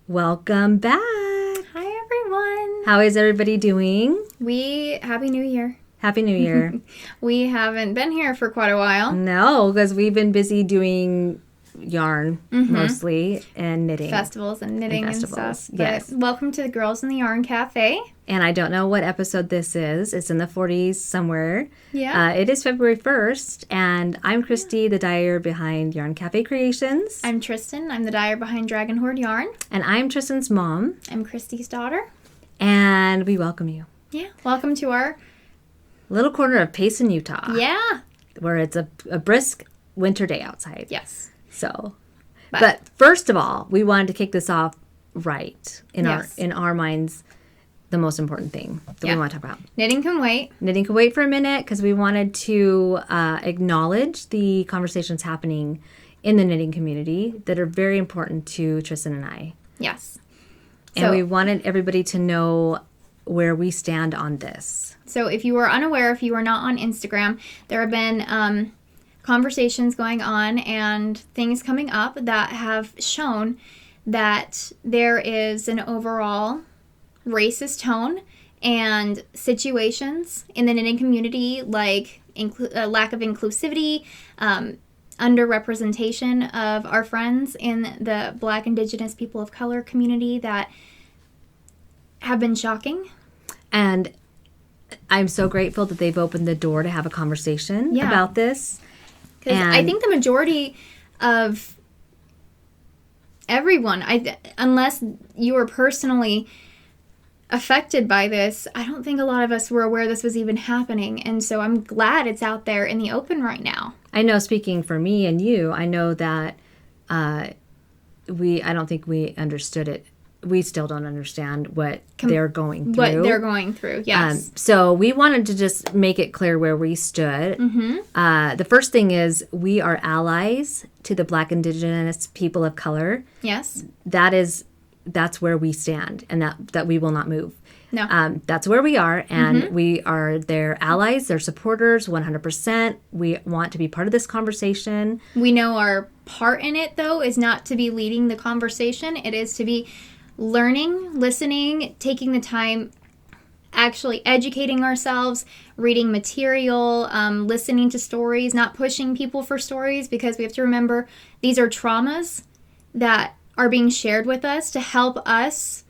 Welcome back. Hi, everyone. How is everybody doing? Happy New Year. Happy New Year. We haven't been here for quite a while. No, because we've been busy doing yarn mostly and knitting. Festivals and knitting and stuff. Yes. But welcome to the Girls in the Yarn Cafe. And I don't know what episode this is. It's in the 40s somewhere. Yeah. It is February 1st, and I'm Christy, the dyer behind Yarn Cafe Creations. I'm Trysten. I'm the dyer behind Hoard Yarn. And I'm Tristan's mom. I'm Christy's daughter. And we welcome you. Yeah. Welcome to our little corner of Payson, Utah. Yeah. Where it's a brisk winter day outside. Yes. So, but first of all, we wanted to kick this off right in our minds. The most important thing that we want to talk about. Knitting can wait. Knitting can wait for a minute because we wanted to acknowledge the conversations happening in the knitting community that are very important to Tristan and I. Yes. And we wanted everybody to know where we stand on this. So if you are unaware, if you are not on Instagram, there have been conversations going on and things coming up that have shown that there is an overall racist tone and situations in the knitting community, like lack of inclusivity, underrepresentation of our friends in the Black, Indigenous, people of color community that have been shocking. And I'm so grateful that they've opened the door to have a conversation about this. Because I think the majority of everyone, unless you were personally affected by this, I don't think a lot of us were aware this was even happening. And so I'm glad it's out there in the open right now. I know, speaking for me and you, I know that I don't think we understood it. We still don't understand what they're going through. What they're going through, yes. So we wanted to just make it clear where we stood. Mm-hmm. The first thing is we are allies to the Black, Indigenous, people of color. Yes. That's where we stand, and that we will not move. No. That's where we are, and we are their allies, their supporters, 100%. We want to be part of this conversation. We know our part in it, though, is not to be leading the conversation. It is to be learning, listening, taking the time, actually educating ourselves, reading material, listening to stories, not pushing people for stories, because we have to remember these are traumas that are being shared with us to help us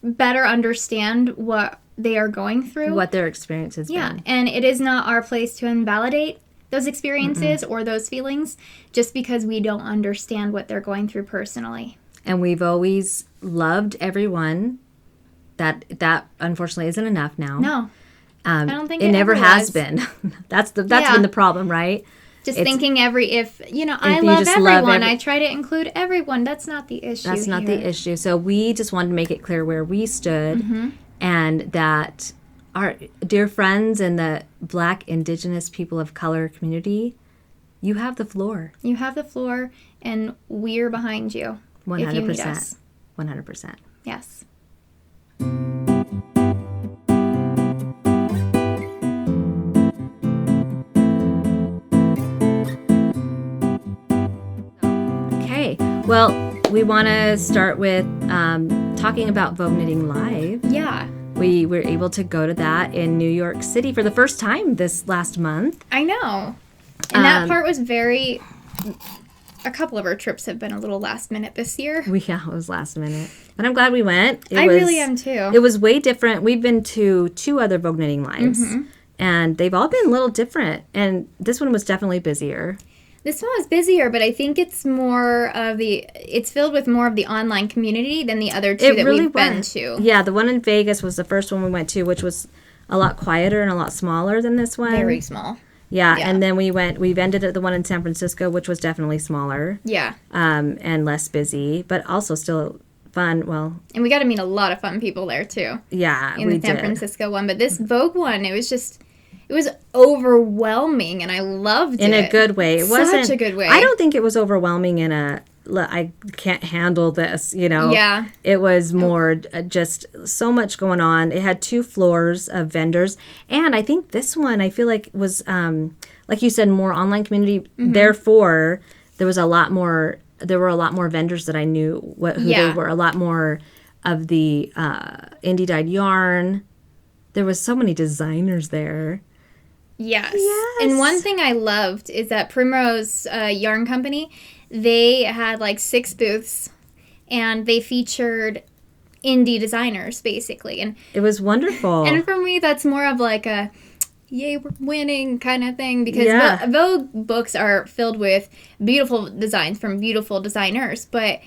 better understand what they are going through. What their experience has been. Yeah, and it is not our place to invalidate those experiences or those feelings just because we don't understand what they're going through personally. And we've always loved everyone. That unfortunately isn't enough now. No. I don't think it never has been. That's been the problem, right? Just thinking I love everyone. I try to include everyone. That's not the issue. That's not the issue. So we just wanted to make it clear where we stood and that our dear friends in the Black, Indigenous, people of color community, you have the floor. You have the floor, and we're behind you. 100%. If you need us. 100%. Yes. Okay. Well, we want to start with talking about Vogue Knitting Live. Yeah. We were able to go to that in New York City for the first time this last month. I know. And that part was a couple of our trips have been a little last minute this year. It was last minute. But I'm glad we went. I really am too. It was way different. We've been to 2 other Vogue Knitting Lives, and they've all been a little different. And this one was definitely busier. This one was busier, but I think it's filled with more of the online community than the other 2 we've been to. Yeah, the one in Vegas was the first one we went to, which was a lot quieter and a lot smaller than this one. Very small. Yeah, and then we've ended at the one in San Francisco, which was definitely smaller. Yeah. And less busy, but also still fun. Well, and we got to meet a lot of fun people there too. Yeah, in the San Francisco one, but this Vogue one, it was overwhelming, and I loved it in a good way. It wasn't such a good way. I don't think it was overwhelming in a I can't handle this, Yeah. It was more just so much going on. It had 2 floors of vendors. And I think this one, I feel like was, like you said, more online community. Therefore, there was a lot more there were a lot more vendors that I knew who they were. A lot more of the indie dyed yarn. There was so many designers there. Yes. And one thing I loved is that Primrose Yarn Company, they had like 6 booths, and they featured indie designers, basically. And it was wonderful. And for me, that's more of like a, yay, we're winning kind of thing, because Vogue books are filled with beautiful designs from beautiful designers, but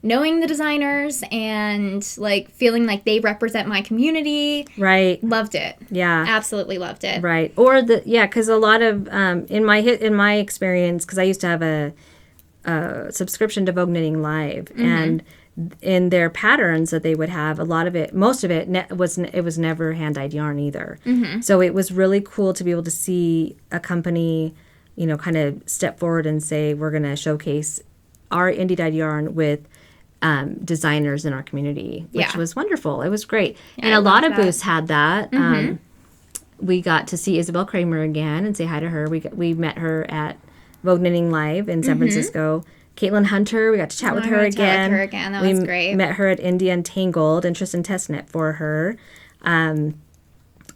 knowing the designers and like feeling like they represent my community, right, loved it. Yeah, absolutely loved it. Right. Or because a lot of in my experience, because I used to have a subscription to Vogue Knitting Live, and in their patterns that they would have, most of it was never hand dyed yarn either. So it was really cool to be able to see a company, kind of step forward and say, we're going to showcase our indie dyed yarn with designers in our community, which was wonderful. It was great. Yeah, and a lot of booths had that. We got to see Isabel Kramer again and say hi to her. We met her at Vogue Knitting Live in San Francisco. Caitlin Hunter, we got to chat with her again. That was great. We met her at India Untangled, and Trysten Testnet for her.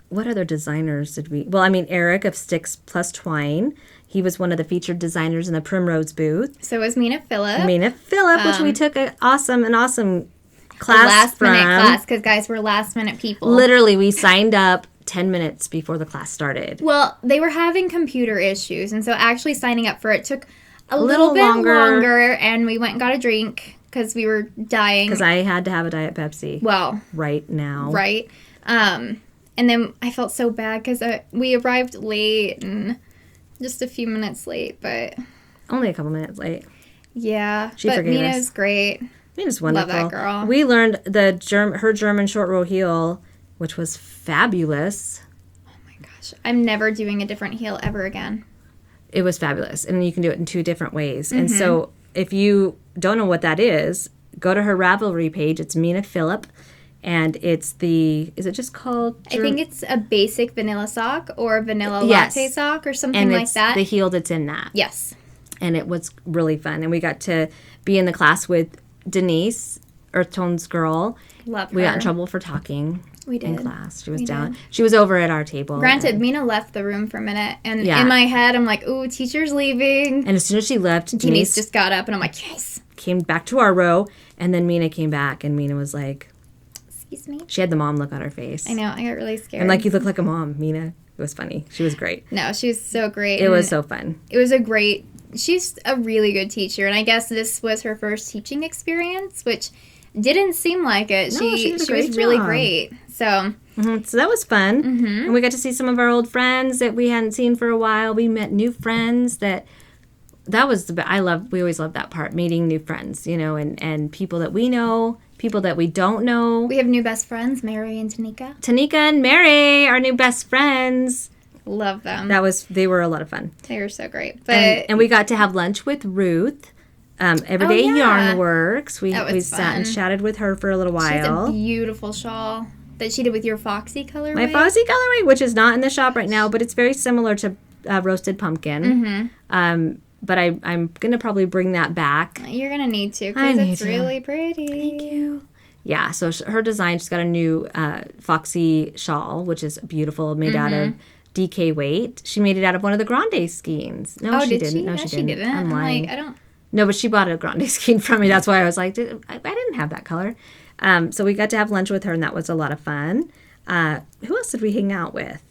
What other designers did we... Well, Eric of Sticks Plus Twine. He was one of the featured designers in the Primrose booth. So was Mina Phillip. Which we took an awesome class last-minute class, because, guys, we're last-minute people. Literally, we signed up 10 minutes before the class started. Well, they were having computer issues, and so actually signing up for it took a little bit longer, and we went and got a drink because we were dying. Because I had to have a Diet Pepsi. Well. Right now. Right. And then I felt so bad because we arrived late, and just a few minutes late, but... Only a couple minutes late. Yeah. She forgave us. Mina's great. Mina's wonderful. Love that girl. We learned her German short row heel, which was fabulous. Oh my gosh. I'm never doing a different heel ever again. It was fabulous. And you can do it in 2 different ways. And so if you don't know what that is, go to her Ravelry page. It's Mina Phillip. And it's is it just called? I think it's a basic vanilla sock or vanilla latte sock or something like that. And it's the heel that's in that. Yes. And it was really fun. And we got to be in the class with Denise, Earth Tones girl. Love her. We got in trouble for talking. We did. In class. She was down. She was over at our table. Granted, Mina left the room for a minute. And in my head, I'm like, ooh, teacher's leaving. And as soon as she left, Denise just got up. And I'm like, yes. Came back to our row. And then Mina came back. And Mina was like... Excuse me? She had the mom look on her face. I know. I got really scared. I'm like, you look like a mom, Mina. It was funny. She was great. No, she was so great. It was so fun. It was she's a really good teacher. And I guess this was her first teaching experience, which didn't seem like it. No, she was really great. So... So that was fun. And we got to see some of our old friends that we hadn't seen for a while. We met new friends that was we always love that part, meeting new friends, and people that we know, people that we don't know. We have new best friends, Mary and Tanika. Tanika and Mary, our new best friends. Love them. They were a lot of fun. They were so great. But and we got to have lunch with Ruth. Everyday Yarn Works. We sat and chatted with her for a little while. She has a beautiful shawl that she did with your Foxy colorway. My Foxy colorway, which is not in the shop right now, but it's very similar to Roasted Pumpkin. But I'm going to probably bring that back. You're going to need to, because it's really pretty. Thank you. Yeah, so her design, she's got a new Foxy shawl, which is beautiful, made out of DK weight. She made it out of one of the Grande skeins. No, she didn't. No, she didn't. I'm lying. I don't... No, but she bought a Grande skein from me. That's why I was like, I didn't have that color. So we got to have lunch with her, and that was a lot of fun. Who else did we hang out with?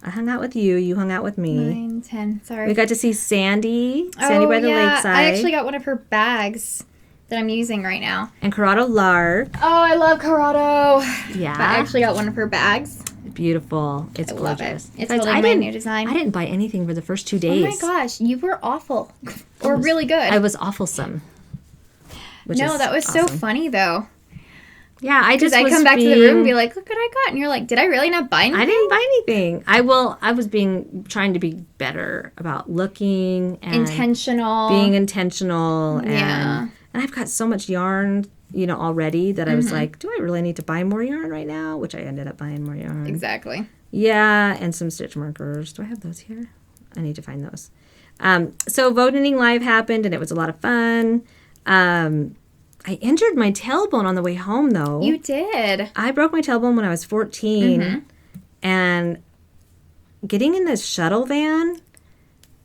I hung out with you. You hung out with me. 9, 10. Sorry. We got to see Sandy by the lakeside. I actually got one of her bags that I'm using right now. And Corrado Lark. Oh, I love Corrado. Yeah. But I actually got one of her bags. Beautiful. It's I gorgeous. Love it. It's totally my new design. I didn't buy anything for the first 2 days. Oh my gosh, you were awful. Or really good. I was awfulsome. That was awesome. So funny though. Yeah, I come back to the room and be like, look what I got. And you're like, did I really not buy anything? I didn't buy anything. I was trying to be better about looking and intentional. Being intentional. And I've got so much yarn, already that I was like, do I really need to buy more yarn right now? Which I ended up buying more yarn. Exactly. Yeah, and some stitch markers. Do I have those here? I need to find those. So Vogue Knitting Live happened, and it was a lot of fun. I injured my tailbone on the way home, though. You did. I broke my tailbone when I was 14, and getting in this shuttle van,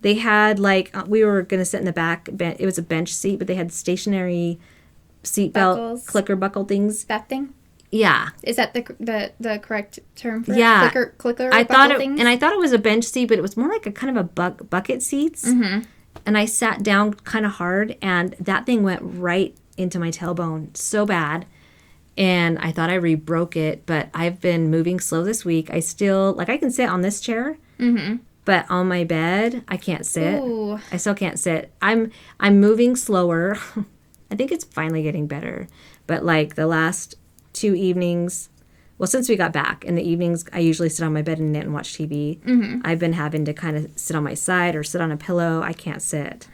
they had, like, we were going to sit in the back. It was a bench seat, but they had stationary seatbelt clicker buckle things. That thing? Yeah. Is that the correct term for it? Clicker I buckle thought things? And I thought it was a bench seat, but it was more like a kind of a bucket seats. And I sat down kind of hard, and that thing went right into my tailbone so bad. And I thought I re-broke it, but I've been moving slow this week. I still, like, I can sit on this chair, but on my bed, I can't sit. Ooh. I still can't sit. I'm moving slower. I think it's finally getting better. But, like, the last 2 evenings, well, since we got back, in the evenings, I usually sit on my bed and knit and watch TV. I've been having to kind of sit on my side or sit on a pillow. I can't sit.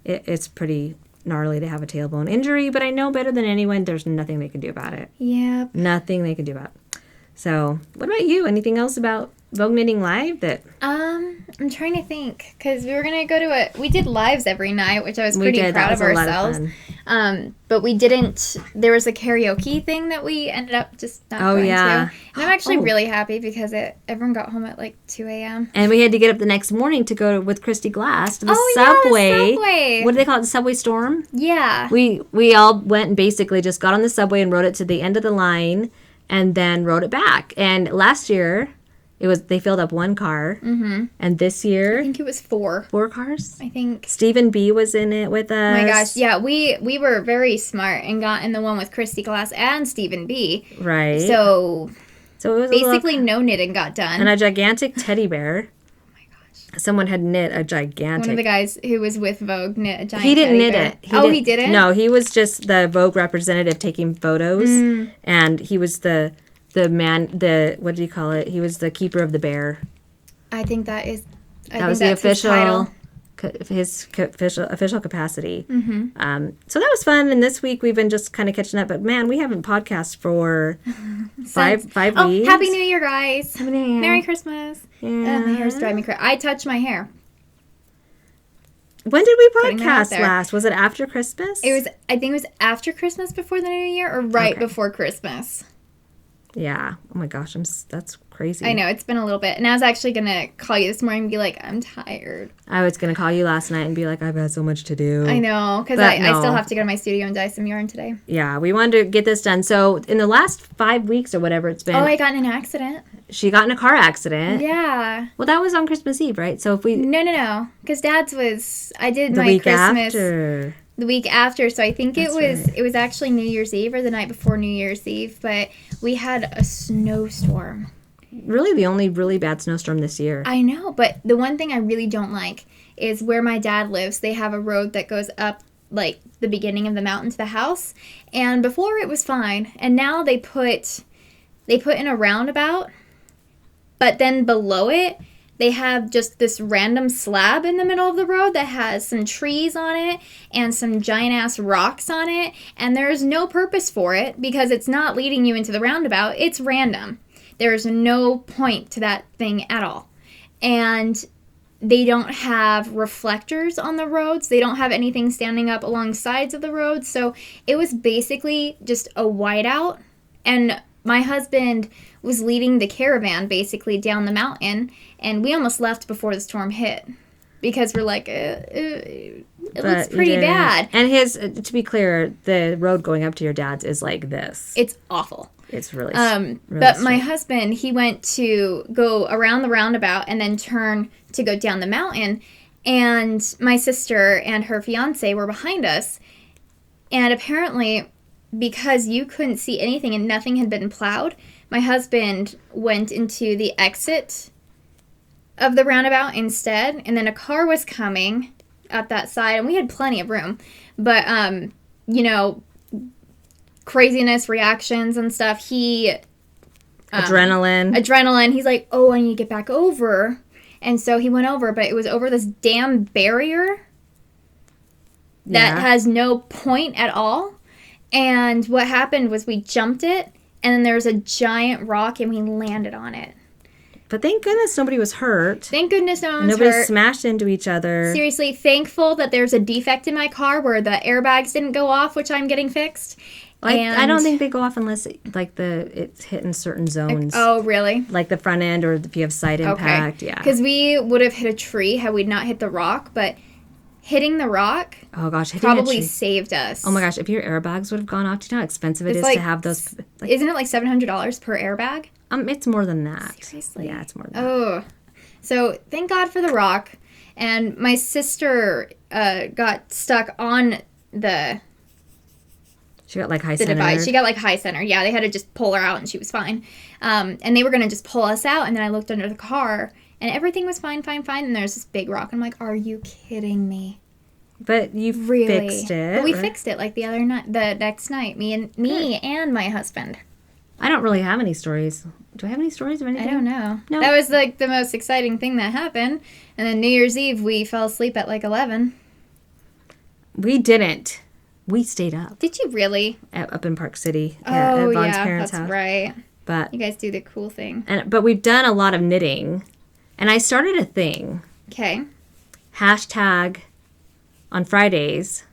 It's pretty gnarly to have a tailbone injury, but I know better than anyone there's nothing they can do about it. Yep. Nothing they can do about it. So, what about you? Anything else about Vogue Knitting Live that... I'm trying to think, because we were going to go to we did lives every night, which I was pretty proud of ourselves. But we didn't, there was a karaoke thing that we ended up just not going to. And I'm actually really happy because everyone got home at like 2 a.m. And we had to get up the next morning to go with Christy Glass to the subway. Yeah, the subway. What do they call it? The subway storm? Yeah. We all went and basically just got on the subway and rode it to the end of the line and then rode it back. And last year... they filled up 1 car, and this year... I think it was 4. 4 cars? I think. Stephen B. was in it with us. Oh my gosh, yeah, we were very smart and got in the one with Christy Glass and Stephen B. Right. So it was basically no knitting got done. And a gigantic teddy bear. Oh my gosh. Someone had knit a gigantic... One of the guys who was with Vogue knit a giant He didn't knit bear. it. He didn't? No, he was just the Vogue representative taking photos, and he was the man, what do you call it? He was the keeper of the bear. I think that is... That was the official... His official capacity. So that was fun, and this week we've been just kind of catching up, but man, we haven't podcast for five weeks. Happy New Year, guys. Happy New Year. Merry Christmas. Yeah. My hair's driving me crazy. I touched my hair. When did we podcast last? Was it after Christmas? I think it was after Christmas before the New Year, or before Christmas. Yeah. Oh my gosh, that's crazy. I know, it's been a little bit. And I was actually going to call you this morning and be like, I'm tired. I was going to call you last night and be like, I've had so much to do. I know, because I still have to go to my studio and dye some yarn today. Yeah, we wanted to get this done. So in the last 5 weeks or whatever it's been. Oh, I got in an accident. She got in a car accident. Yeah. Well, that was on Christmas Eve, right? So if we... No. Because Dad's was... I did the my week Christmas... after. The week after, so I think That's right. It was actually New Year's Eve or the night before New Year's Eve, but we had a snowstorm. Really the only really bad snowstorm this year. I know, but the one thing I really don't like is where my dad lives, they have a road that goes up like the beginning of the mountain to the house, and before it was fine, and now they put in a roundabout, but then below it they have just this random slab in the middle of the road that has some trees on it and some giant-ass rocks on it, and there's no purpose for it because it's not leading you into the roundabout. It's random. There's no point to that thing at all. And they don't have reflectors on the roads. They don't have anything standing up along sides of the road. So it was basically just a whiteout, and my husband was leading the caravan basically down the mountain, and we almost left before the storm hit because we're like, it looks pretty bad. And to be clear, the road going up to your dad's is like this. It's awful. It's really but straight. my husband, he went to go around the roundabout and then turn to go down the mountain, and my sister and her fiance were behind us, and apparently because you couldn't see anything and nothing had been plowed, my husband went into the exit of the roundabout instead, and then a car was coming up that side, and we had plenty of room, but craziness, reactions and stuff, adrenaline, he's like, oh, I need to get back over, and so he went over, but it was over this damn barrier that has no point at all. And what happened was we jumped it, and then there was a giant rock, and we landed on it. But thank goodness nobody was hurt. Thank goodness no one was Nobody hurt. smashed into each other. Seriously, thankful that there's a defect in my car where the airbags didn't go off, which I'm getting fixed. I don't think they go off unless it's hitting certain zones. Oh, really? Like the front end, or if you have side impact. Yeah. Because we would have hit a tree had we not hit the rock, but hitting the rock Oh gosh, probably saved us. Oh my gosh, if your airbags would have gone off, do you know how expensive it is to have those? Isn't it like $700 per airbag? It's more than that. Seriously? Yeah, it's more than that. Oh, so thank God for the rock. And my sister got stuck on the She got like high center. divide. She got like high center. Yeah, they had to just pull her out, and she was fine. And they were gonna just pull us out, and then I looked under the car, and everything was fine. And there's this big rock. I'm like, are you kidding me? But you fixed it. But we fixed it like the next night. Me and my husband. I don't really have any stories. Do I have any stories of anything? I don't know. No. That was like the most exciting thing that happened. And then New Year's Eve, we fell asleep at like 11. We didn't. We stayed up. Did you really? Up in Park City. At Vaughn's yeah, parents' that's house. right. But You guys do the cool thing. but we've done a lot of knitting, and I started a thing. Okay. Hashtag on Fridays.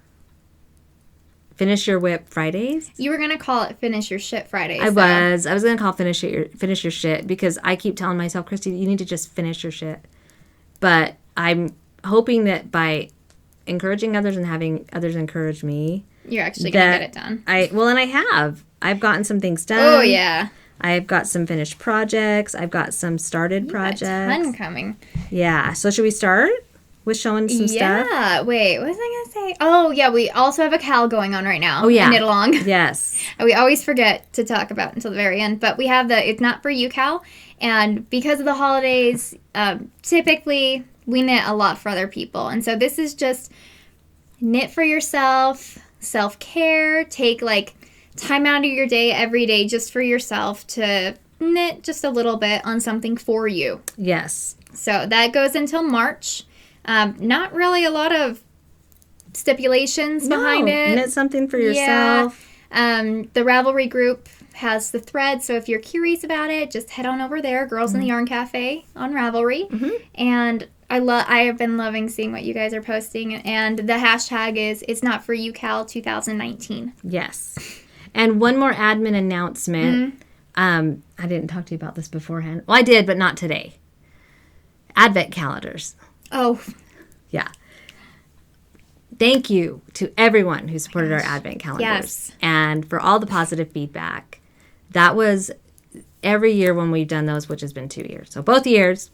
Finish your whip Fridays. You were gonna call it Finish Your Shit Fridays. I was gonna call finish your shit, because I keep telling myself, Christy, you need to just finish your shit. But I'm hoping that by encouraging others and having others encourage me, You're actually gonna get it done. And I have. I've gotten some things done. Oh yeah. I've got some finished projects. I've got some started projects. Got a ton coming. Yeah. So should we start with showing some stuff? Yeah. Wait, what was I gonna say? Oh yeah, we also have a cowl going on right now. Oh yeah. Knit along. Yes. We always forget to talk about until the very end, but we have the It's Not For You cowl, and because of the holidays, typically we knit a lot for other people, and so this is just knit for yourself, self-care, take like time out of your day every day just for yourself to knit just a little bit on something for you. Yes. So that goes until March. Not really a lot of stipulations behind it. Knit something for yourself. Yeah. The Ravelry group has the thread, so if you're curious about it, just head on over there, Girls in the Yarn Cafe on Ravelry. Mm-hmm. And I have been loving seeing what you guys are posting, and the hashtag is It's Not For You Cal 2019. Yes. And one more admin announcement. Mm-hmm. I didn't talk to you about this beforehand. Well, I did, but not today. Advent calendars. Oh. Yeah. Thank you to everyone who supported our Advent calendars. Yes. And for all the positive feedback. That was every year when we've done those, which has been 2 years. So both years,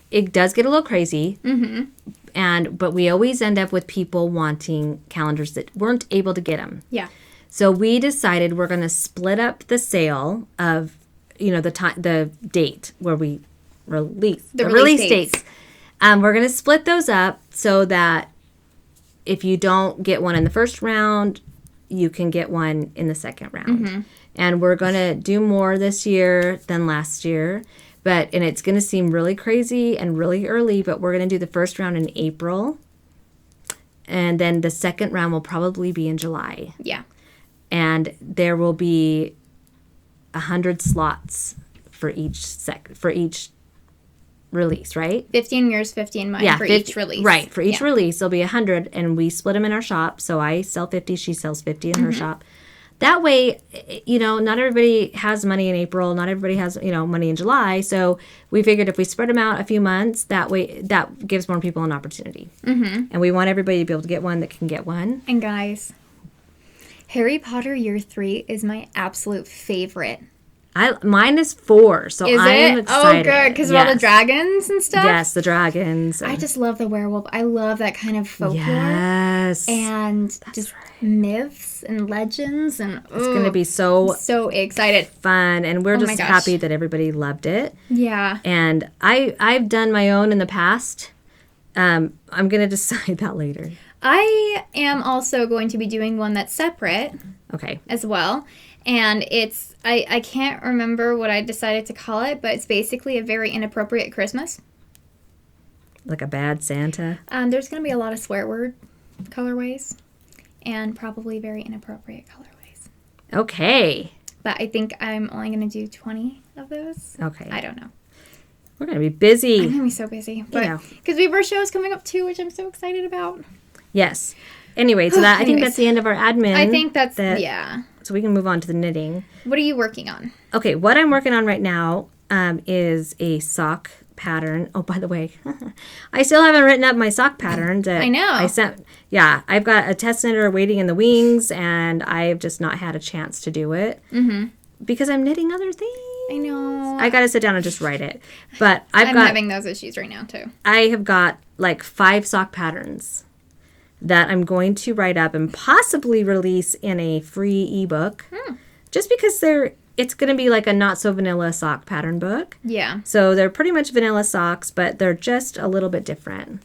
it does get a little crazy. Mm-hmm. But we always end up with people wanting calendars that weren't able to get them. Yeah. So we decided we're going to split up the sale of, the date where we release. The release dates. We're going to split those up so that if you don't get one in the first round, you can get one in the second round. Mm-hmm. And we're going to do more this year than last year. And it's going to seem really crazy and really early, but we're going to do the first round in April. And then the second round will probably be in July. Yeah. And there will be 100 slots for each release, right? 50 in yours, 50 in mine for each release. Right. For each release, there'll be 100, and we split them in our shop. So I sell 50, she sells 50 in her shop. That way, not everybody has money in April. Not everybody has, money in July. So we figured if we spread them out a few months, that way, that gives more people an opportunity. Mm-hmm. And we want everybody to be able to get one that can get one. And guys, Harry Potter Year 3 is my absolute favorite. Mine is 4, so I am excited. Oh, good, because of all the dragons and stuff? Yes, the dragons. I just love the werewolf. I love that kind of folklore. Yes. And just myths and legends. And it's going to be so excited. Fun, and we're just happy that everybody loved it. Yeah. And I've done my own in the past. I'm going to decide that later. I am also going to be doing one that's separate. Okay. As well. And it's, I can't remember what I decided to call it, but it's basically a very inappropriate Christmas. Like a bad Santa? There's going to be a lot of swear word colorways and probably very inappropriate colorways. Okay. But I think I'm only going to do 20 of those. Okay. I don't know. We're going to be busy. I'm going to be so busy. But because we have our shows coming up too, which I'm so excited about. Yes. Anyway, so I think that's the end of our admin. I think that's, yeah. So we can move on to the knitting. What are you working on? Okay, what I'm working on right now is a sock pattern. Oh, by the way, I still haven't written up my sock pattern that I know. I sent. Yeah, I've got a test knitter waiting in the wings, and I've just not had a chance to do it because I'm knitting other things. I know. I got to sit down and just write it. But I'm having those issues right now, too. I have got like 5 sock patterns that I'm going to write up and possibly release in a free ebook just because it's going to be like a not so vanilla sock pattern book. Yeah. So they're pretty much vanilla socks, but they're just a little bit different.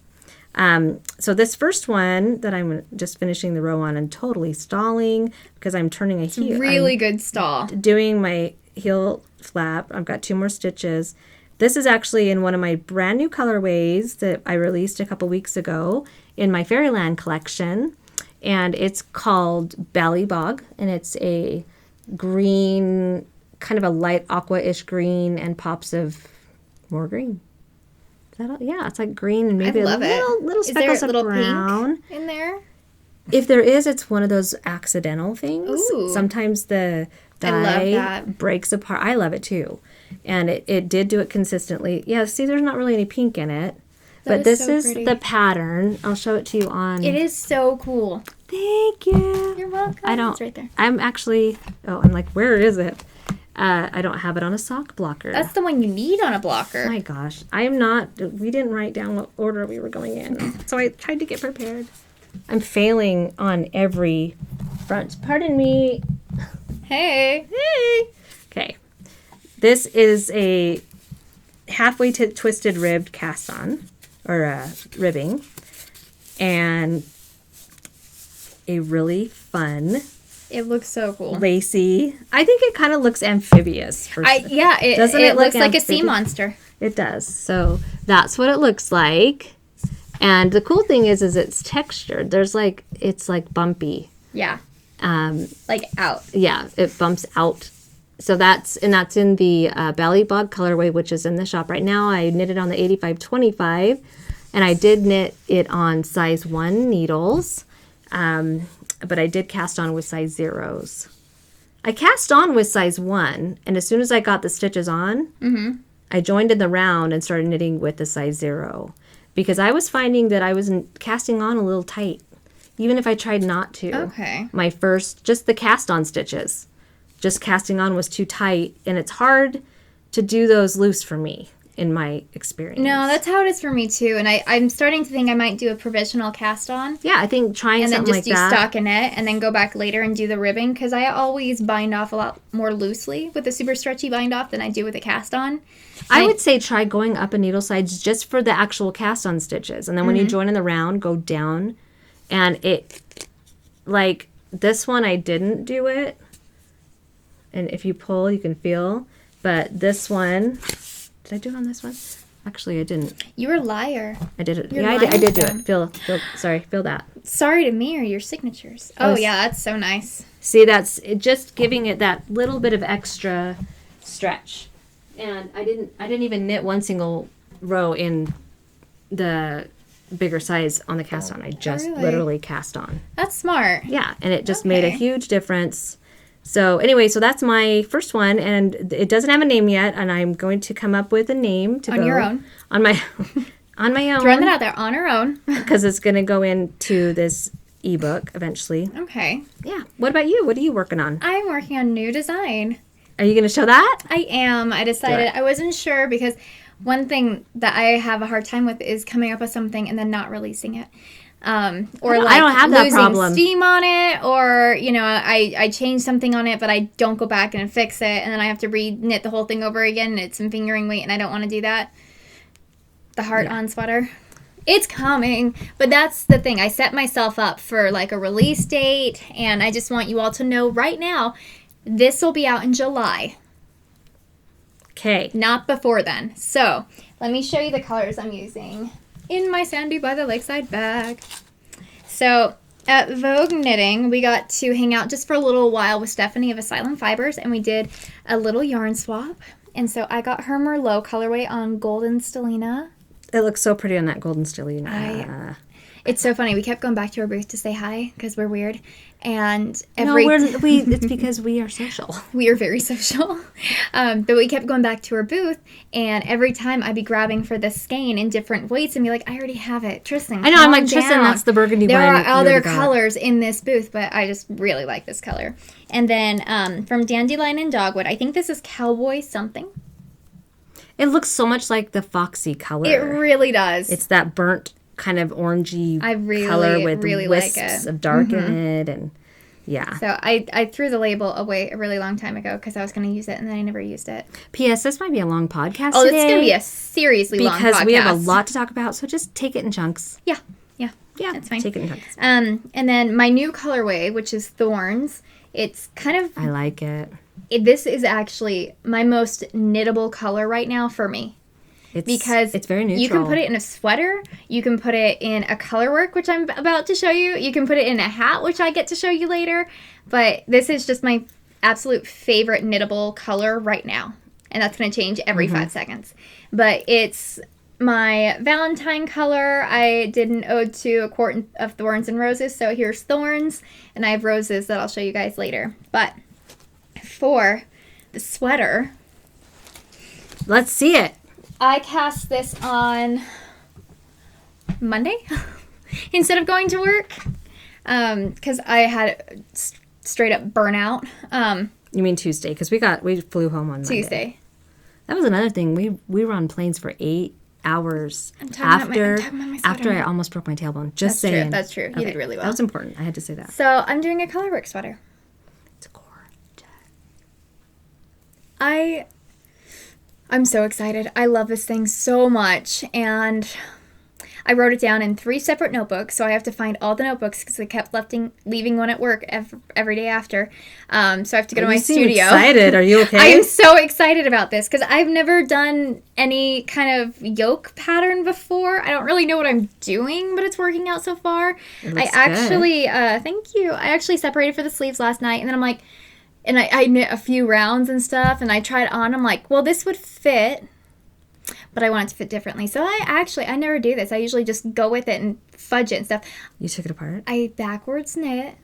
So this first one that I'm just finishing the row on and totally stalling because I'm turning a heel. Really good stall. Doing my heel flap. I've got 2 more stitches. This is actually in one of my brand new colorways that I released a couple weeks ago in my Fairyland collection. And it's called Bally Bog. And it's a green, kind of a light aqua-ish green and pops of more green. Is that all? Yeah, it's like green and maybe little speckles of brown. Pink in there? If there is, it's one of those accidental things. Ooh. Sometimes the dye breaks apart. I love it too. And it did do it consistently. Yeah, see, there's not really any pink in it. But this is the pattern. I'll show it to you on. It is so cool. Thank you. You're welcome. It's right there. I'm actually, I'm like, where is it? I don't have it on a sock blocker. That's the one you need on a blocker. Oh my gosh. I am not, we didn't write down what order we were going in. So I tried to get prepared. I'm failing on every front. Pardon me. Hey. Okay. This is a halfway twisted ribbed cast on, or ribbing, and a really fun. It looks so cool. Lacy. I think it kind of looks amphibious. It looks like a sea monster. It does. So that's what it looks like. And the cool thing is it's textured. It's like bumpy. Yeah. Like out. Yeah, it bumps out. So that's in the Bally Bog colorway, which is in the shop right now. I knitted on the 85-25, and I did knit it on size 1 needles, but I did cast on with size 0s. I cast on with size 1, and as soon as I got the stitches on, I joined in the round and started knitting with the size 0, because I was finding that I was casting on a little tight, even if I tried not to. Okay. My first, just the cast on stitches. Just casting on was too tight, and it's hard to do those loose for me, in my experience. No, that's how it is for me, too. And I'm starting to think I might do a provisional cast on. Yeah, I think trying something like that. And then just do stockinette, and then go back later and do the ribbing, because I always bind off a lot more loosely with a super stretchy bind off than I do with a cast on. I would say try going up a needle size just for the actual cast on stitches. And then when you join in the round, go down. And like this one, I didn't do it. And if you pull, you can feel. But this one, did I do it on this one? Actually, I didn't. You're a liar. I did it. I did do it. Feel that. Sorry to mirror your signatures. Oh, yeah, that's so nice. See, that's just giving it that little bit of extra stretch. And I didn't even knit one single row in the bigger size on the cast on. I just literally cast on. That's smart. Yeah, and it just made a huge difference. So anyway, so that's my first one, and it doesn't have a name yet, and I'm going to come up with a name to go on your own. On my own. Throwing that out there on our own. Because it's going to go into this ebook eventually. Okay. Yeah. What about you? What are you working on? I'm working on new design. Are you going to show that? I am. I decided I wasn't sure because one thing that I have a hard time with is coming up with something and then not releasing it. Or I don't have that losing problem. Steam on it, or I change something on it, but I don't go back and fix it, and then I have to re-knit the whole thing over again, and it's some fingering weight, and I don't want to do that. The heart-on sweater, it's coming, but that's the thing. I set myself up for like a release date, and I just want you all to know right now, this will be out in July. Okay. Not before then. So let me show you the colors I'm using in my Sandy by the Lakeside bag. So at Vogue Knitting, we got to hang out just for a little while with Stephanie of Asylum Fibers, and we did a little yarn swap. And so I got her Merlot colorway on Golden Stellina. It looks so pretty on that golden stellina. It's so funny. We kept going back to our booth to say hi because we're weird. And it's because we are social. We are very social. But we kept going back to our booth, and every time I'd be grabbing for this skein in different weights and be like, I already have it. Trysten, I know. I'm like, calm Trysten, down. that's the burgundy there one. There are other colors in this booth, but I just really like this color. And then from Dandelion and Dogwood, I think this is Cowboy something. It looks so much like the Foxy color. It really does. It's that burnt kind of orangey color with wisps like of dark in it, and yeah. So I threw the label away a really long time ago because I was going to use it, and then I never used it. P.S. This might be a long podcast today. It's going to be a seriously long podcast. Because we have a lot to talk about, so just take it in chunks. Yeah, that's fine. Take it in chunks. And then my new colorway, which is Thorns, it's kind of... I like it. This is actually my most knittable color right now for me. Because it's very neutral. You can put it in a sweater. You can put it in a colorwork, which I'm about to show you. You can put it in a hat, which I get to show you later. But this is just my absolute favorite knittable color right now. And that's going to change every 5 seconds. But it's my Valentine color. I did an ode to a quart of thorns and roses. So here's thorns. And I have roses that I'll show you guys later. But for the sweater... Let's see it. I cast this on Monday instead of going to work because I had straight up burnout. You mean Tuesday? Because we flew home on Monday. Tuesday. That was another thing. We were on planes for 8 hours after I almost broke my tailbone. Just saying. That's true. You did really well. That was important. I had to say that. So I'm doing a colorwork sweater. It's gorgeous. I'm so excited. I love this thing so much, and I wrote it down in 3 separate notebooks, so I have to find all the notebooks because I kept leaving one at work every day after. So I have to go to my studio. You seem excited. Are you okay? I am so excited about this because I've never done any kind of yoke pattern before. I don't really know what I'm doing, but it's working out so far. It looks good. Thank you. I actually separated for the sleeves last night, and then I'm like, and I knit a few rounds and stuff, and I tried on. I'm like, well, this would fit, but I want it to fit differently. So I never do this. I usually just go with it and fudge it and stuff. You took it apart? I backwards knit,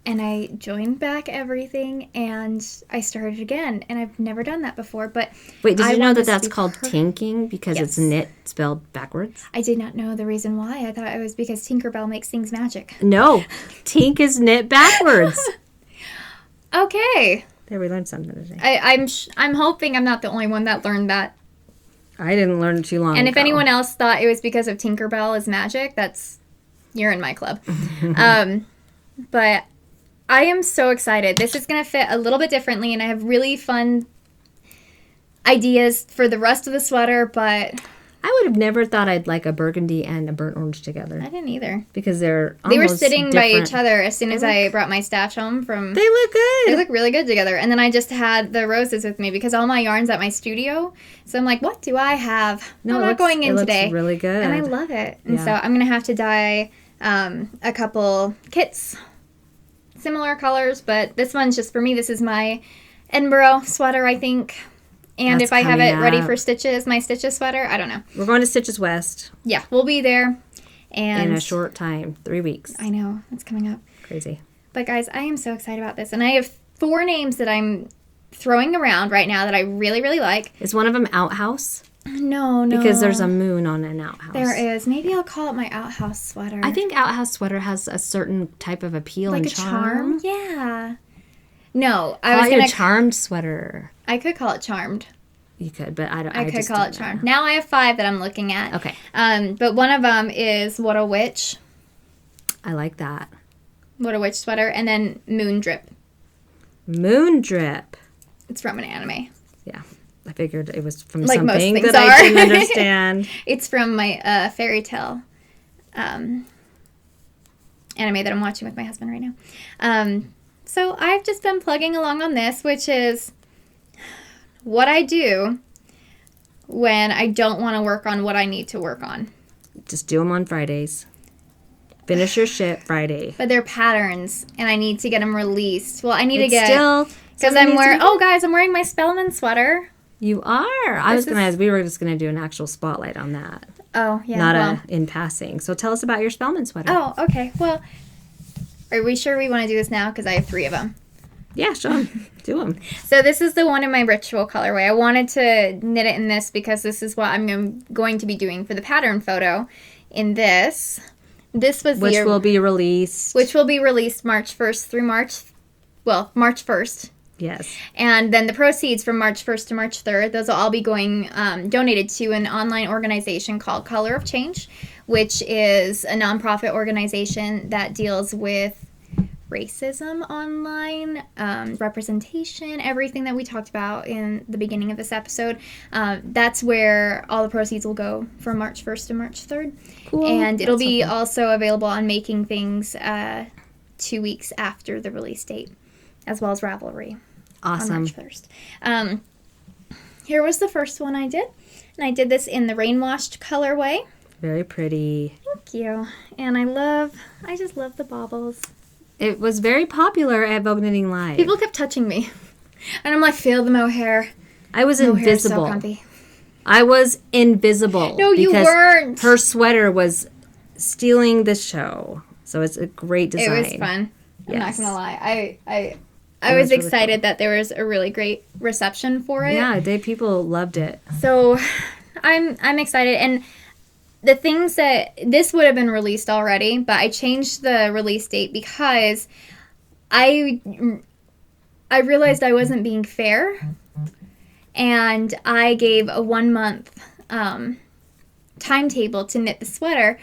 and I joined back everything, and I started again. And I've never done that before. But wait, did you know that that's called tinking because Yes. it's knit spelled backwards? I did not know the reason why. I thought it was because Tinkerbell makes things magic. No, tink is knit backwards. Okay. There, we learned something today. I'm hoping I'm not the only one that learned that. I didn't learn it too long And ago. if anyone else thought it was because of Tinkerbell is magic, you're in my club. But I am so excited. This is going to fit a little bit differently, and I have really fun ideas for the rest of the sweater, but... I would have never thought I'd like a burgundy and a burnt orange together. I didn't either. Because they were sitting by different. each other as soon as I brought my stash home from... They look good. They look really good together. And then I just had the roses with me because all my yarn's at my studio. So I'm like, what do I have? No, I'm not going in today. It looks really good. And I love it. And Yeah. so I'm going to have to dye a couple kits. Similar colors, but this one's just for me. This is my Edinburgh sweater, I think. And That's if I have it ready coming for stitches, my Stitches sweater, I don't know. We're going to Stitches West. Yeah, we'll be there. And in a short time, 3 weeks. I know, it's coming up. Crazy. But guys, I am so excited about this. And I have 4 names that I'm throwing around right now that I really, really like. Is one of them Outhouse? No. Because there's a moon on an outhouse. There is. Maybe I'll call it my outhouse sweater. I think outhouse sweater has a certain type of appeal like and a charm. Yeah. No, I was going to charmed sweater. I could call it charmed. You could, but I don't. I could call it charmed. Now I have 5 that I'm looking at. Okay. But one of them is What a Witch. I like that. What a Witch sweater, and then Moon Drip. Moon Drip. It's from an anime. Yeah. I figured it was from like something most things that I didn't understand. It's from my fairy tale anime that I'm watching with my husband right now. So I've just been plugging along on this, which is what I do when I don't want to work on what I need to work on. Just do them on Fridays. Finish your shit Friday. But they're patterns, and I need to get them released. Well, I need to It's get... still... Because I'm wearing... Oh, guys, I'm wearing my Spellman sweater. You are. I was going to ask, we were just going to do an actual spotlight on that. Oh, yeah. Not in passing. So tell us about your Spellman sweater. Oh, okay. Well, are we sure we want to do this now? Because I have 3 of them. Yeah, show them. Do them. So this is the one in my ritual colorway. I wanted to knit it in this because this is what I'm going to be doing for the pattern photo in this. This was Which will be released. Which will be released March 1st through March 1st. Yes. And then the proceeds from March 1st to March 3rd, those will all be going donated to an online organization called Color of Change, which is a nonprofit organization that deals with racism online, representation, everything that we talked about in the beginning of this episode. That's where all the proceeds will go from March 1st to March 3rd. Cool. And it'll be also available on Making Things 2 weeks after the release date, as well as Ravelry. Awesome. On March 1st. Here was the first one I did. And I did this in the rain-washed colorway. Very pretty. Thank you. And I just love the baubles. It was very popular at Vogue Knitting Live. People kept touching me. And I'm like, feel the mohair. I was Mohair is so invisible. comfy. I was invisible. No, you weren't. Her sweater was stealing the show. So it's a great design. It was fun. I'm not Yes. going to lie. I It was was really excited cool. that there was a really great reception for it. Yeah, people loved it. So I'm excited. And the things that this would have been released already, but I changed the release date because I realized I wasn't being fair, and I gave a 1 month timetable to knit the sweater.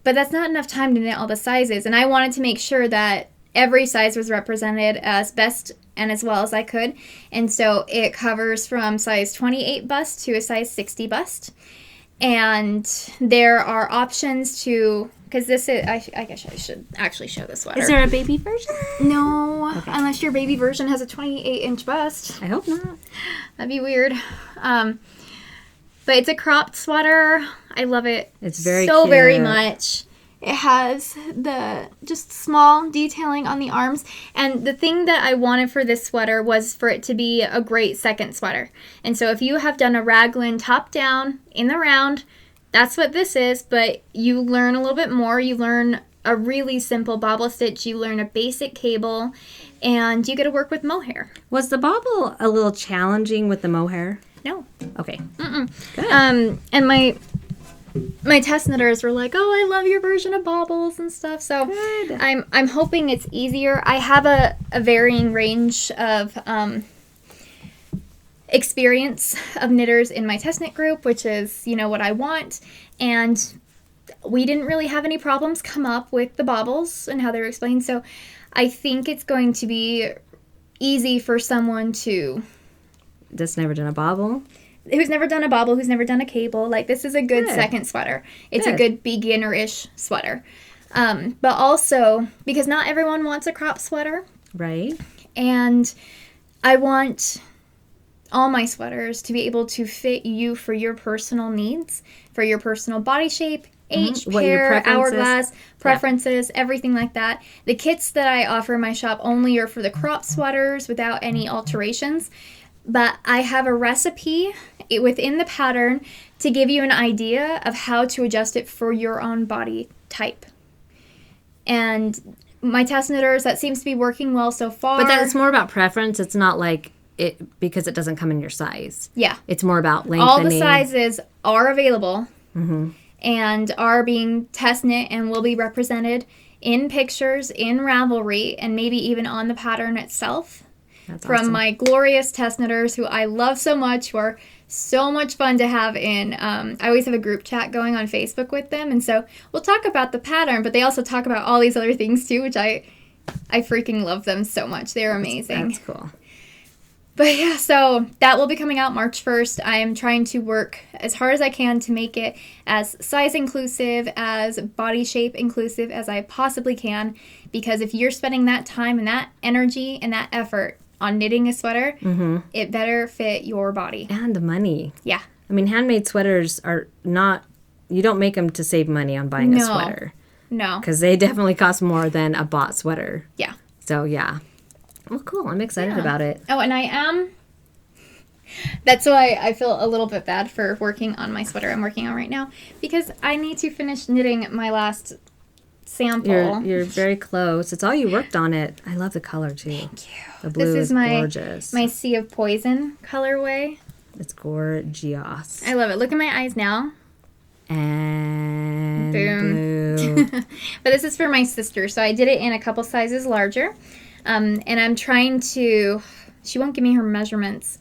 But that's not enough time to knit all the sizes, and I wanted to make sure that every size was represented as best and as well as I could. And so it covers from size 28 bust to a size 60 bust. And there are options to, because this is, I guess I should actually show this sweater. Is there a baby version? No, unless your baby version has a 28-inch bust. I hope not. That'd be weird. But it's a cropped sweater. I love it It's very so cute. very much. It has the just small detailing on the arms. And the thing that I wanted for this sweater was for it to be a great second sweater. And so if you have done a raglan top down in the round, that's what this is. But you learn a little bit more. You learn a really simple bobble stitch. You learn a basic cable. And you get to work with mohair. Was the bobble a little challenging with the mohair? No. Okay. Good. Good. And my test knitters were like, "Oh, I love your version of baubles and stuff." So Good. I'm hoping it's easier. I have a varying range of experience of knitters in my test knit group, which is, what I want. And we didn't really have any problems come up with the baubles and how they were explained. So I think it's going to be easy for someone Just never done a bobble? who's never done a bobble, who's never done a cable. Like, this is a good second sweater. It's a good beginner-ish sweater. But also, because not everyone wants a crop sweater, Right. and I want all my sweaters to be able to fit you for your personal needs, for your personal body shape, age, What your pair, preferences- hourglass, preferences, everything like that. The kits that I offer in my shop only are for the crop sweaters without any alterations. But I have a recipe within the pattern to give you an idea of how to adjust it for your own body type. And my test knitters, that seems to be working well so far. But that's more about preference. It's not like it because it doesn't come in your size. Yeah. It's more about lengthening. All the sizes are available and are being test knit and will be represented in pictures, in Ravelry, and maybe even on the pattern itself. That's From awesome. my glorious test knitters who I love so much, who are so much fun to have in. I always have a group chat going on Facebook with them, and so we'll talk about the pattern, but they also talk about all these other things too, which I freaking love them so much. They're amazing. That's cool. But yeah, so that will be coming out March 1st. I am trying to work as hard as I can to make it as size inclusive, as body shape inclusive as I possibly can, because if you're spending that time and that energy and that effort on knitting a sweater, it better fit your body. And the money. Yeah. I mean, handmade sweaters are not, you don't make them to save money on buying a No. sweater. No. Because they definitely cost more than a bought sweater. Yeah. So, yeah. Well, cool. I'm excited about it. Oh, and I am That's why I feel a little bit bad for working on my sweater I'm working on right now, because I need to finish knitting my last sample. You're very close. It's all you worked on it. I love the color too. Thank you. The blue This is my gorgeous. my Sea of Poison colorway. It's gorgeous. I love it. Look at my eyes now. And Boom. blue. But this is for my sister, so I did it in a couple sizes larger. And I'm trying to... She won't give me her measurements.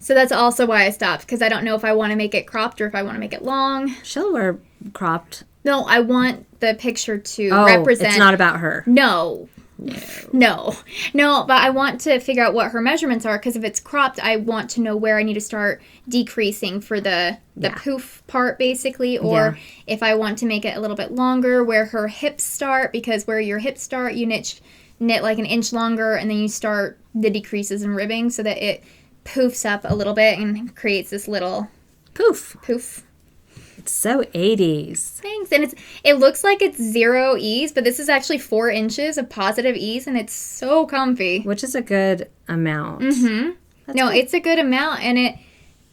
So that's also why I stopped, because I don't know if I want to make it cropped or if I want to make it long. She'll wear cropped. No, I want the picture to Oh, represent... it's not about her. No, but I want to figure out what her measurements are, because if it's cropped, I want to know where I need to start decreasing for the poof part, basically, or if I want to make it a little bit longer, where her hips start, because where your hips start, you knit like an inch longer, and then you start the decreases in ribbing so that it poofs up a little bit and creates this little poof. It's so 80s. Thanks. And it looks like it's 0 ease, but this is actually 4 inches of positive ease, and it's so comfy. Which is a good amount. Mm-hmm. No, it's a good amount, and it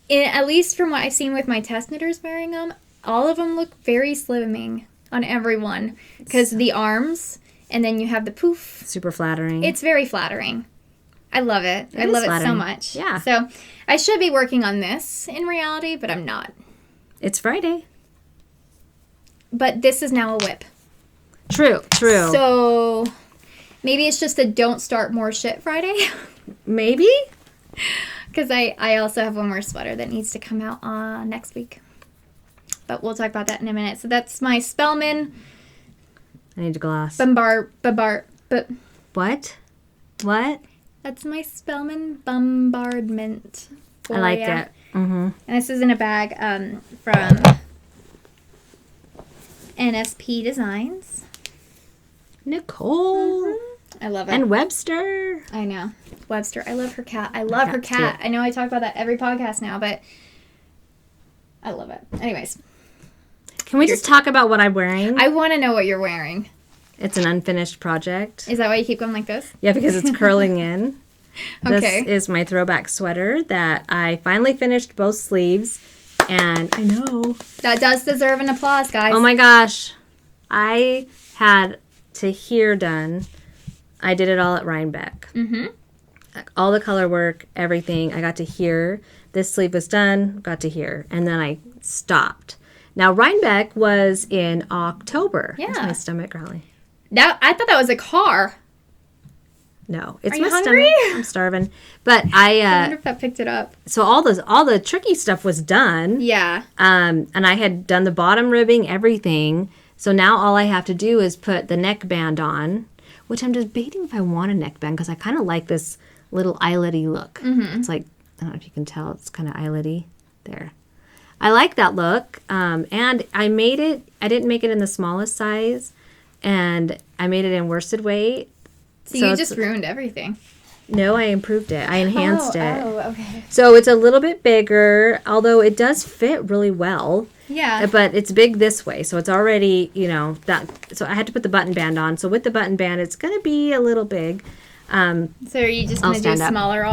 at least from what I've seen with my test knitters wearing them, all of them look very slimming on everyone, because the arms, and then you have the poof. Super flattering. It's very flattering. I love it. I love it so much. Yeah. So I should be working on this in reality, but I'm not. It's Friday. But this is now a whip. True. So maybe it's just a don't start more shit Friday. Maybe? Because I also have one more sweater that needs to come out next week. But we'll talk about that in a minute. So that's my Spellman I need a glass. What? That's my Spellman bombardment. I like it. Mm-hmm. And this is in a bag from NSP Designs. Nicole. Mm-hmm. I love it. And Webster. I know. Webster. I love her cat. I love her cat. I know I talk about that every podcast now, but I love it. Anyways. Can we just talk about what I'm wearing? I want to know what you're wearing. It's an unfinished project. Is that why you keep going like this? Yeah, because it's curling in. Okay. This is my throwback sweater that I finally finished both sleeves. And I know. That does deserve an applause, guys. Oh my gosh. I had to here done. I did it all at Rhinebeck. Mm-hmm. All the color work, everything. I got to here. This sleeve was done, got to here. And then I stopped. Now, Rhinebeck was in October. Yeah. Is my stomach growling? I thought that was a car. No, it's Are you my hungry? stomach. I'm starving. But I wonder if that picked it up. So all the tricky stuff was done. Yeah. And I had done the bottom ribbing, everything. So now all I have to do is put the neckband on, which I'm debating if I want a neckband because I kind of like this little eyelet-y look. Mm-hmm. It's like, I don't know if you can tell, it's kind of eyelet-y there. I like that look. And I didn't make it in the smallest size, and I made it in worsted weight. So you just ruined everything. No, I improved it. I enhanced it. Oh, okay. So it's a little bit bigger, although it does fit really well. Yeah. But it's big this way, so it's already, so I had to put the button band on. So with the button band, it's going to be a little big. So are you just going to do a smaller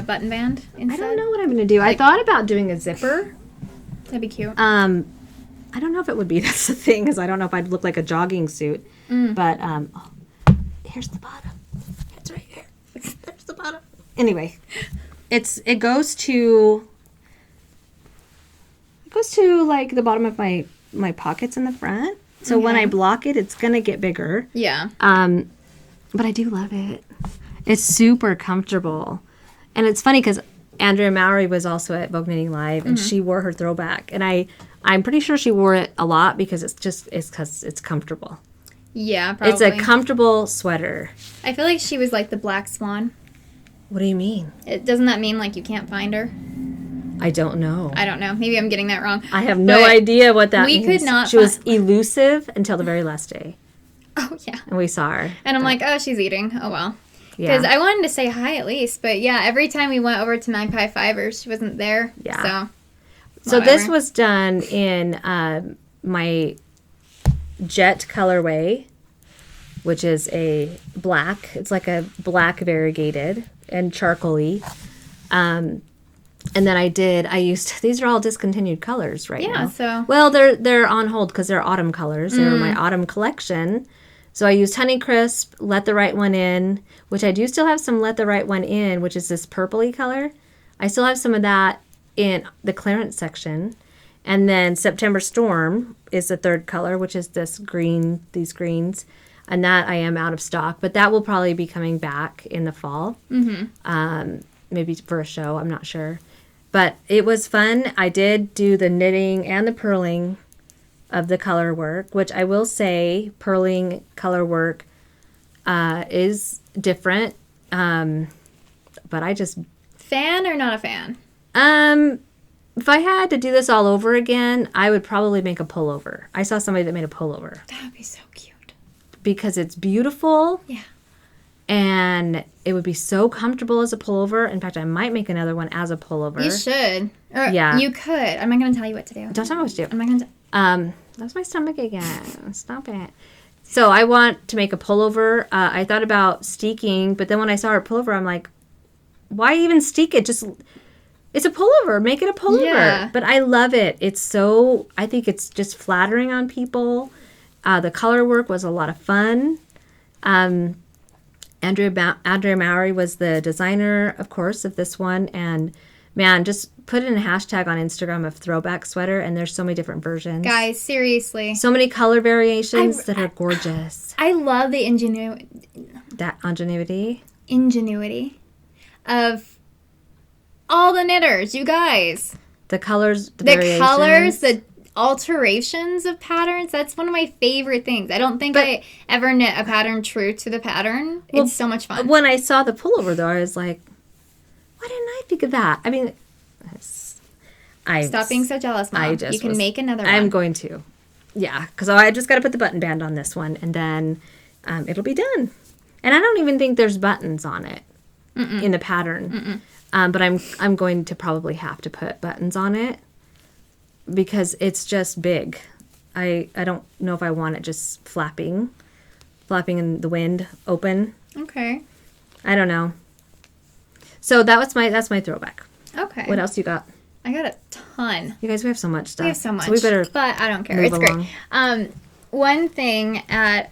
button band instead? I don't know what I'm going to do. I thought about doing a zipper. That'd be cute. I don't know if it would be. That's the thing, because I don't know if I'd look like a jogging suit. But here's the bottom. It's right here. There's the bottom. Anyway, it goes to like the bottom of my pockets in the front. So when I block it, it's gonna get bigger. Yeah. But I do love it. It's super comfortable, and it's funny because Andrea Mowry was also at Vogue Knitting Live, and she wore her throwback, and I'm pretty sure she wore it a lot because it's comfortable. Yeah, probably. It's a comfortable sweater. I feel like she was like the Black Swan. What do you mean? Doesn't that mean like you can't find her? I don't know. I don't know. Maybe I'm getting that wrong. I have no idea what that means. We could not. She was elusive until the very last day. Oh, yeah. And we saw her. And I'm like, oh, she's eating. Oh, well. Yeah. Because I wanted to say hi at least. But yeah, every time we went over to Magpie Fibers, she wasn't there. Yeah. So this was done in my Jet colorway, which is a black. It's like a black variegated and charcoaly. And then I used, these are all discontinued colors right now. Yeah, so. Well, they're on hold because they're autumn colors. They're my autumn collection. So I used Honeycrisp, Let the Right One In, which I do still have some Let the Right One In, which is this purpley color. I still have some of that in the clearance section. And then September Storm is the third color, which is this green, these greens. And that I am out of stock, but that will probably be coming back in the fall. Maybe for a show, I'm not sure. But it was fun. I did do the knitting and the purling of the color work, which I will say purling color work is different. But I just... Fan or not a fan? If I had to do this all over again, I would probably make a pullover. I saw somebody that made a pullover. That would be so cute. Because it's beautiful. Yeah. And it would be so comfortable as a pullover. In fact, I might make another one as a pullover. You should. Or Yeah. You could. I'm not going to tell you what to do. Don't tell me what to do. I'm not going to... That's my stomach again. Stop it. So I want to make a pullover. I thought about steeking, but then when I saw her pullover, I'm like, why even steek it? Just, it's a pullover. Make it a pullover. Yeah. But I love it. It's so, I think it's just flattering on people. The color work was a lot of fun. Andrea Mowry was the designer, of course, of this one. And man, just put in a hashtag on Instagram of throwback sweater, and there's so many different versions. Guys, seriously. So many color variations that are gorgeous. I love the That ingenuity. Of all the knitters, you guys. The colors, the The colors, the alterations of patterns. That's one of my favorite things. I don't think I ever knit a pattern true to the pattern. It's so much fun. When I saw the pullover, though, I was like, why didn't I think of that? I mean, Stop being so jealous, Mom. You can make another one. I'm going to. Yeah, because I just got to put the button band on this one, and then it'll be done. And I don't even think there's buttons on it in the pattern. But I'm going to probably have to put buttons on it because it's just big. I don't know if I want it just flapping in the wind, open. Okay. I don't know. So that's my throwback. Okay. What else you got? I got a ton. You guys, we have so much stuff. We have so much. So we better. But I don't care. move It's along. great. One thing at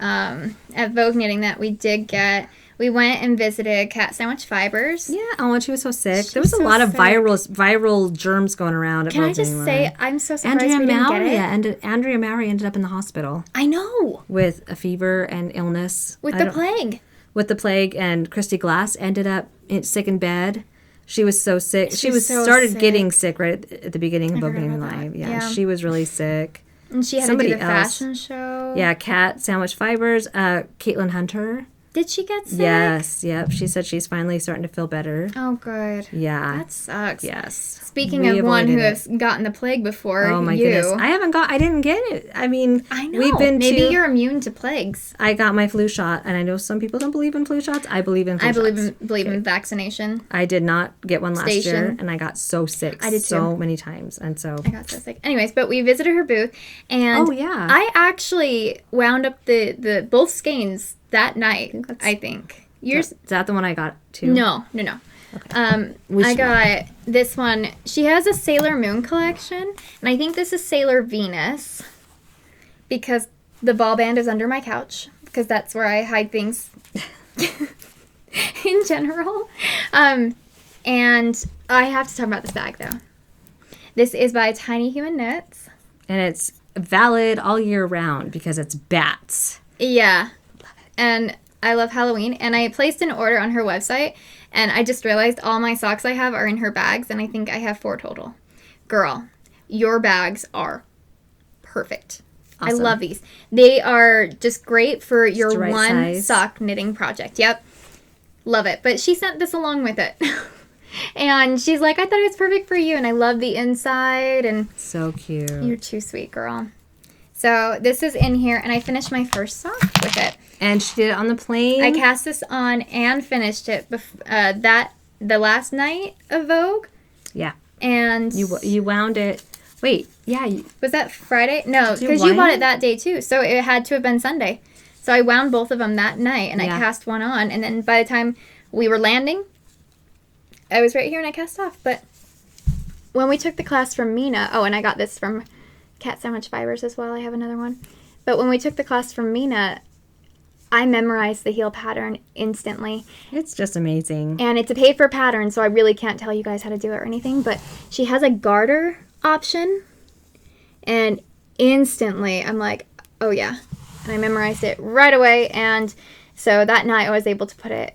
Vogue Knitting that we did get, we went and visited Cat Sandwich Fibers. Yeah. Oh, and she was so sick. She There was was a so lot of sick. viral germs going around at Can I Vogue just Knitting say, Line. I'm so surprised Andrea we didn't Mowry get it. Andrea Mowry ended up in the hospital I know. with a fever and illness. With I the don't- plague. With the plague, and Christy Glass ended up sick in bed. She was so sick. She She's was so started sick. getting sick right at the beginning of Vogue forgot Knitting about that. Live. Yeah, Yeah. she was really sick. And she had Somebody to do the else. fashion show. Yeah, Cat Sandwich Fibers. Caitlin Hunter. Did she get sick? Yes, yep. She said she's finally starting to feel better. Oh, good. Yeah. That sucks. Yes. Speaking We of one who avoided it. has gotten the plague before, Oh my you. goodness. I didn't get it. I mean, I know. we've been Maybe to, you're immune to plagues. I got my flu shot, and I know some people don't believe in flu shots. I believe in flu I shots. believe in vaccination. I did not get one last year, Station. and I got so sick I did so too. many times. And so, I got so sick. Anyways, but we visited her booth, and Oh, yeah. I actually wound up the both skeins that night. I think yours. is that the one I got too? No. Which I got this one. She has a Sailor Moon collection, and I think this is Sailor Venus because the ball band is under my couch because that's where I hide things in general. And I have to talk about this bag though. This is by Tiny Human Knits. And it's valid all year round because it's bats. Yeah. And I love Halloween. And I placed an order on her website. And I just realized all my socks I have are in her bags. And I think I have 4 total. Girl, your bags are perfect. Awesome. I love these. They are just great for your the right one size. sock knitting project. Yep. Love it. But she sent this along with it. And she's like, I thought it was perfect for you. And I love the inside. And So cute. you're too sweet, girl. So this is in here, and I finished my first sock with it. And she did it on the plane. I cast this on and finished it the last night of Vogue. Yeah. And You wound it. Wait. Yeah. was that Friday? No, Did you because you wind bought it? it that day too. So it had to have been Sunday. So I wound both of them that night, and Yeah. I cast one on. And then by the time we were landing, I was right here and I cast off. But when we took the class from Mina, and I got this from Cat Sandwich Fibers as well. I have another one. But when we took the class from Mina, I memorized the heel pattern instantly. It's just amazing. And it's a paper pattern, so I really can't tell you guys how to do it or anything. But she has a garter option. And instantly, I'm like, oh yeah. And I memorized it right away. And so that night I was able to put it,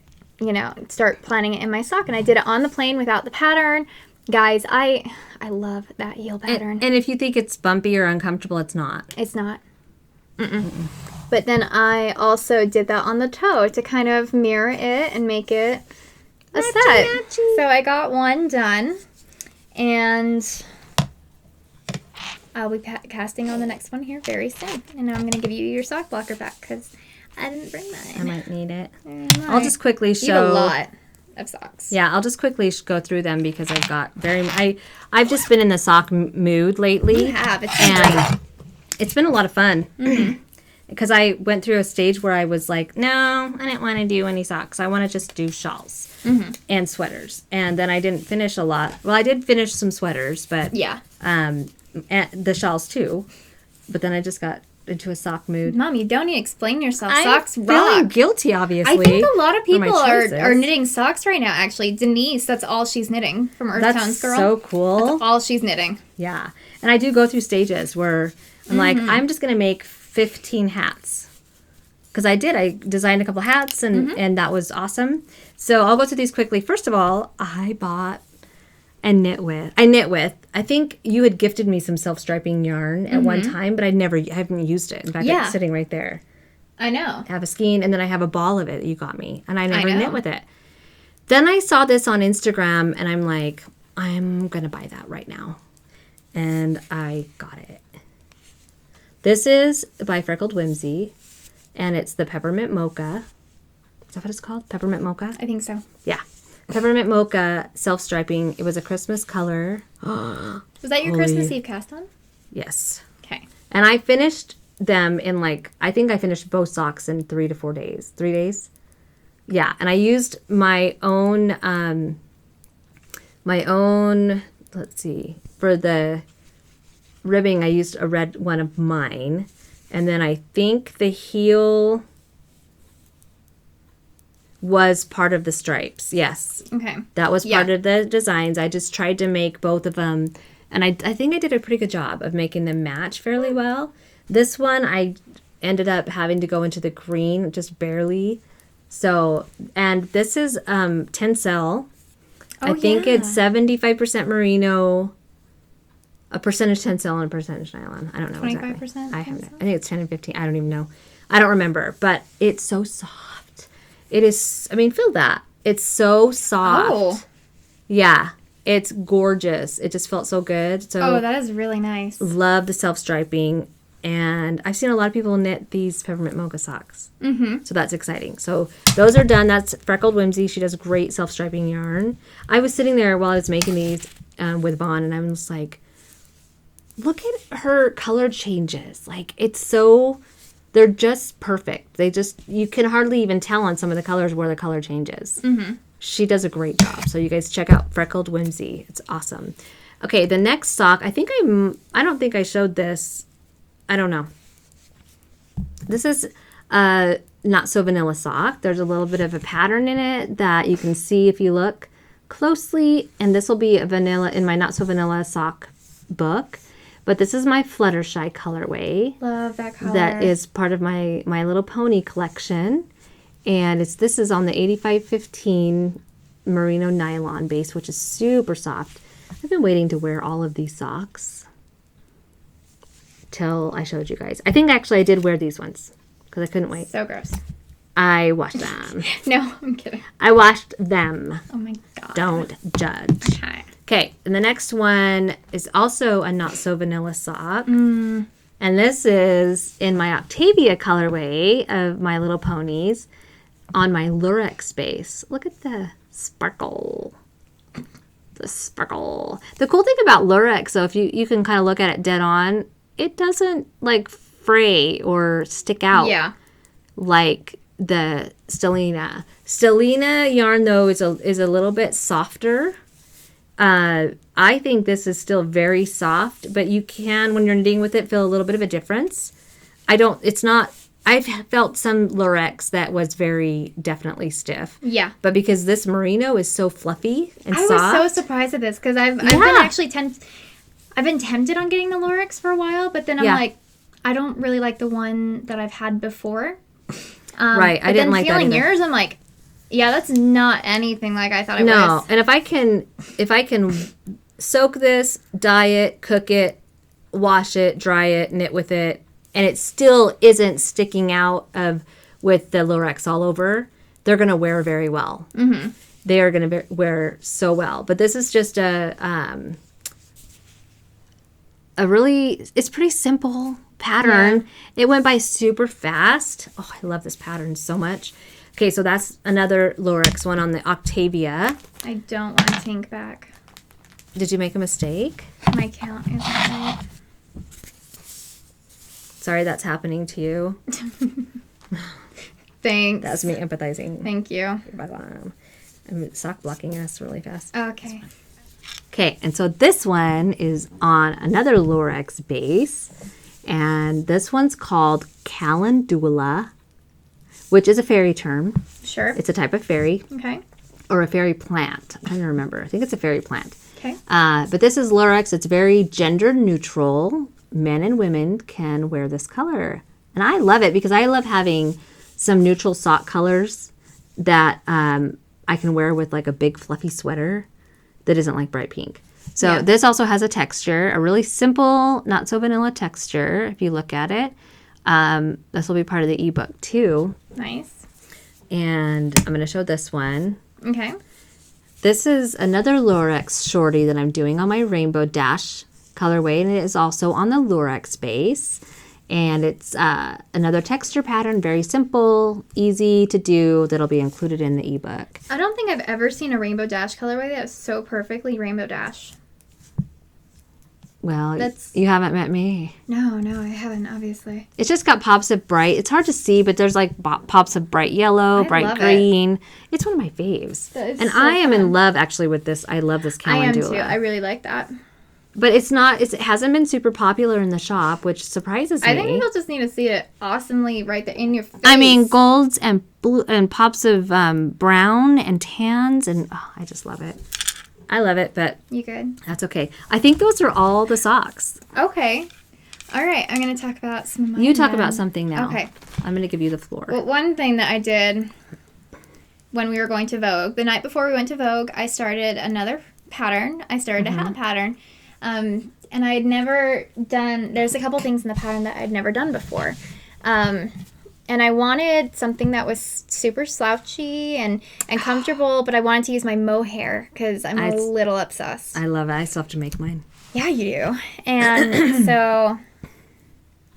start planning it in my sock. And I did it on the plane without the pattern. Guys, I love that heel pattern. And if you think it's bumpy or uncomfortable, it's not. It's not. Mm-mm. But then I also did that on the toe to kind of mirror it and make it a set. So I got one done. And I'll be casting on the next one here very soon. And now I'm going to give you your sock blocker back because I didn't bring mine. I might need it. I'll just quickly show. You have a lot of socks. Yeah, I'll just quickly go through them because I've got I've just been in the sock mood lately. You have. It's been a lot of fun. Mm-hmm. Because I went through a stage where I was like, no, I didn't want to do any socks. I want to just do shawls and sweaters. And then I didn't finish a lot. Well, I did finish some sweaters, but and the shawls too. But then I just got into a sock mood. Mom, you don't need to explain yourself. I'm socks rock. Feeling guilty, obviously. I think a lot of people are knitting socks right now, actually. Denise, that's all she's knitting from Earth Tones Girl. That's so cool. That's all she's knitting. Yeah. And I do go through stages where I'm like, I'm just going to make 15 hats. Because I designed a couple hats and that was awesome. So I'll go through these quickly. First of all, I bought and knit with. I think you had gifted me some self-striping yarn at one time, but I haven't used it. In fact, it's sitting right there. I know. I have a skein, and then I have a ball of it that you got me, and I never knit with it. Then I saw this on Instagram, and I'm like, I'm going to buy that right now. And I got it. This is by Freckled Whimsy, and it's the Peppermint Mocha. Is that what it's called? Peppermint Mocha? I think so. Yeah. Peppermint Mocha self-striping. It was a Christmas color. Was that your Christmas Eve cast on? Yes. Okay. And I finished them in I think I finished both socks in 3 to 4 days. 3 days? Yeah. And I used my own, let's see, for the ribbing, I used a red one of mine. And then I think the heel was part of the stripes. Yes. Okay. That was part of the designs. I just tried to make both of them. And I think I did a pretty good job of making them match fairly well. This one, I ended up having to go into the green just barely. So, and this is Tencel. I think it's 75% merino, a percentage Tencel, and a percentage nylon. I don't know 25% exactly. I think it's 10 and 15. I don't even know. I don't remember. But it's so soft. It is, feel that. It's so soft. Oh. Yeah. It's gorgeous. It just felt so good. So that is really nice. Love the self-striping. And I've seen a lot of people knit these Peppermint Mocha socks. Mm-hmm. So that's exciting. So those are done. That's Freckled Whimsy. She does great self-striping yarn. I was sitting there while I was making these with Vaughn, and I was like, look at her color changes. They're just perfect. You can hardly even tell on some of the colors where the color changes. Mm-hmm. She does a great job. So you guys check out Freckled Whimsy. It's awesome. Okay, the next sock, I don't think I showed this. I don't know. This is a Not So Vanilla sock. There's a little bit of a pattern in it that you can see if you look closely. And this will be a vanilla in my Not So Vanilla sock book. But this is my Fluttershy colorway. Love that color. That is part of my Little Pony collection. And this is on the 8515 merino nylon base, which is super soft. I've been waiting to wear all of these socks till I showed you guys. I think actually I did wear these ones because I couldn't wait. So gross. I washed them. No, I'm kidding. I washed them. Oh my God. Don't judge. Okay, and the next one is also a Not So Vanilla sock. And this is in my Octavia colorway of My Little Ponies on my Lurex base. Look at the sparkle. The sparkle. The cool thing about Lurex, so if you can kind of look at it dead on, it doesn't fray or stick out like the Stellina. Stellina yarn, though, is a little bit softer. I I think this is still very soft, but you can, when you're knitting with it, feel a little bit of a difference. I've felt some Lurex that was very definitely stiff. Yeah. But because this merino is so fluffy and soft. I was so surprised at this because I've been actually I've been tempted on getting the Lurex for a while, but then I'm like, I don't really like the one that I've had before. Right. I didn't like that either. Feeling yours, I'm like, yeah, that's not anything like I thought it was. No. And if I can soak this, dye it, cook it, wash it, dry it, knit with it, and it still isn't sticking out with the Lurex all over, they're going to wear very well. Mm-hmm. They are going to wear so well. But this is just it's pretty simple pattern. Yeah. It went by super fast. Oh, I love this pattern so much. Okay, so that's another Lurex one on the Octavia. I don't want to tank back. Did you make a mistake? My count isn't right. Sorry that's happening to you. Thanks. That's me empathizing. Thank you. I'm sock blocking us really fast. Okay. Okay, and so this one is on another Lurex base. And this one's called Calendula, which is a fairy term. Sure. It's a type of fairy. Okay. Or a fairy plant. I'm trying to remember. I think it's a fairy plant. Okay. But this is Lurex. It's very gender neutral. Men and women can wear this color. And I love it because I love having some neutral sock colors that I can wear with like a big fluffy sweater that isn't like bright pink. So this also has a texture, a really simple, not so vanilla texture if you look at it. This will be part of the ebook too. Nice. And I'm going to show this one. Okay. This is another Lurex shorty that I'm doing on my Rainbow Dash colorway, and it is also on the Lurex base. And it's another texture pattern, very simple, easy to do, that'll be included in the ebook. I don't think I've ever seen a Rainbow Dash colorway that was so perfectly Rainbow Dash. Well, you haven't met me. No, I haven't, obviously. It's just got pops of bright. It's hard to see, but there's like pops of bright yellow, bright green. It's one of my faves. And so I am in love, actually, with this. I love this Calendula. I am, too. I really like that. But it hasn't been super popular in the shop, which surprises me. I think people just need to see it awesomely right there in your face. I mean, golds and blue and pops of brown and tans, and I just love it. I love it, but you good? That's okay. I think those are all the socks. Okay. All right. I'm going to talk about some of mine. You talk about something now. Okay. I'm going to give you the floor. Well, one thing that I did when we were going to Vogue, the night before we went to Vogue, I started another pattern. I started a hat pattern. And I had never done, there's a couple things in the pattern that I'd never done before. And I wanted something that was super slouchy and comfortable, but I wanted to use my mohair because I'm a little obsessed. I love it. I still have to make mine. Yeah, you do. And so.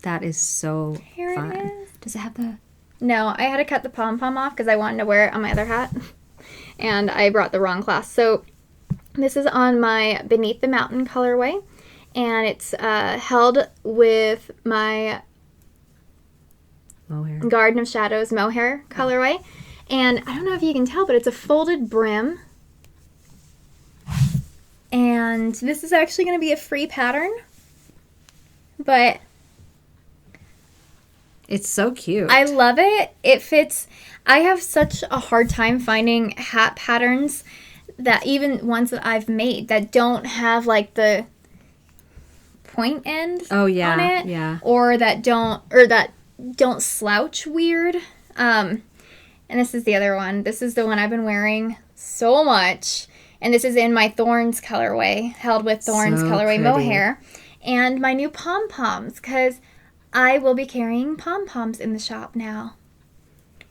That is so here fun. It is. Does it have the. No, I had to cut the pom-pom off because I wanted to wear it on my other hat. And I brought the wrong class. So this is on my Beneath the Mountain colorway. And it's held with my mohair. Garden of Shadows mohair colorway. And I don't know if you can tell, but it's a folded brim. And this is actually going to be a free pattern. But it's so cute. I love it. It fits. I have such a hard time finding hat patterns that even ones that I've made that don't have like the point end on it. Yeah. Or that don't slouch weird. And this is the other one. This is the one I've been wearing so much. And this is in my Thorns colorway, held with Thorns colorway mohair. And my new pom-poms, because I will be carrying pom-poms in the shop now.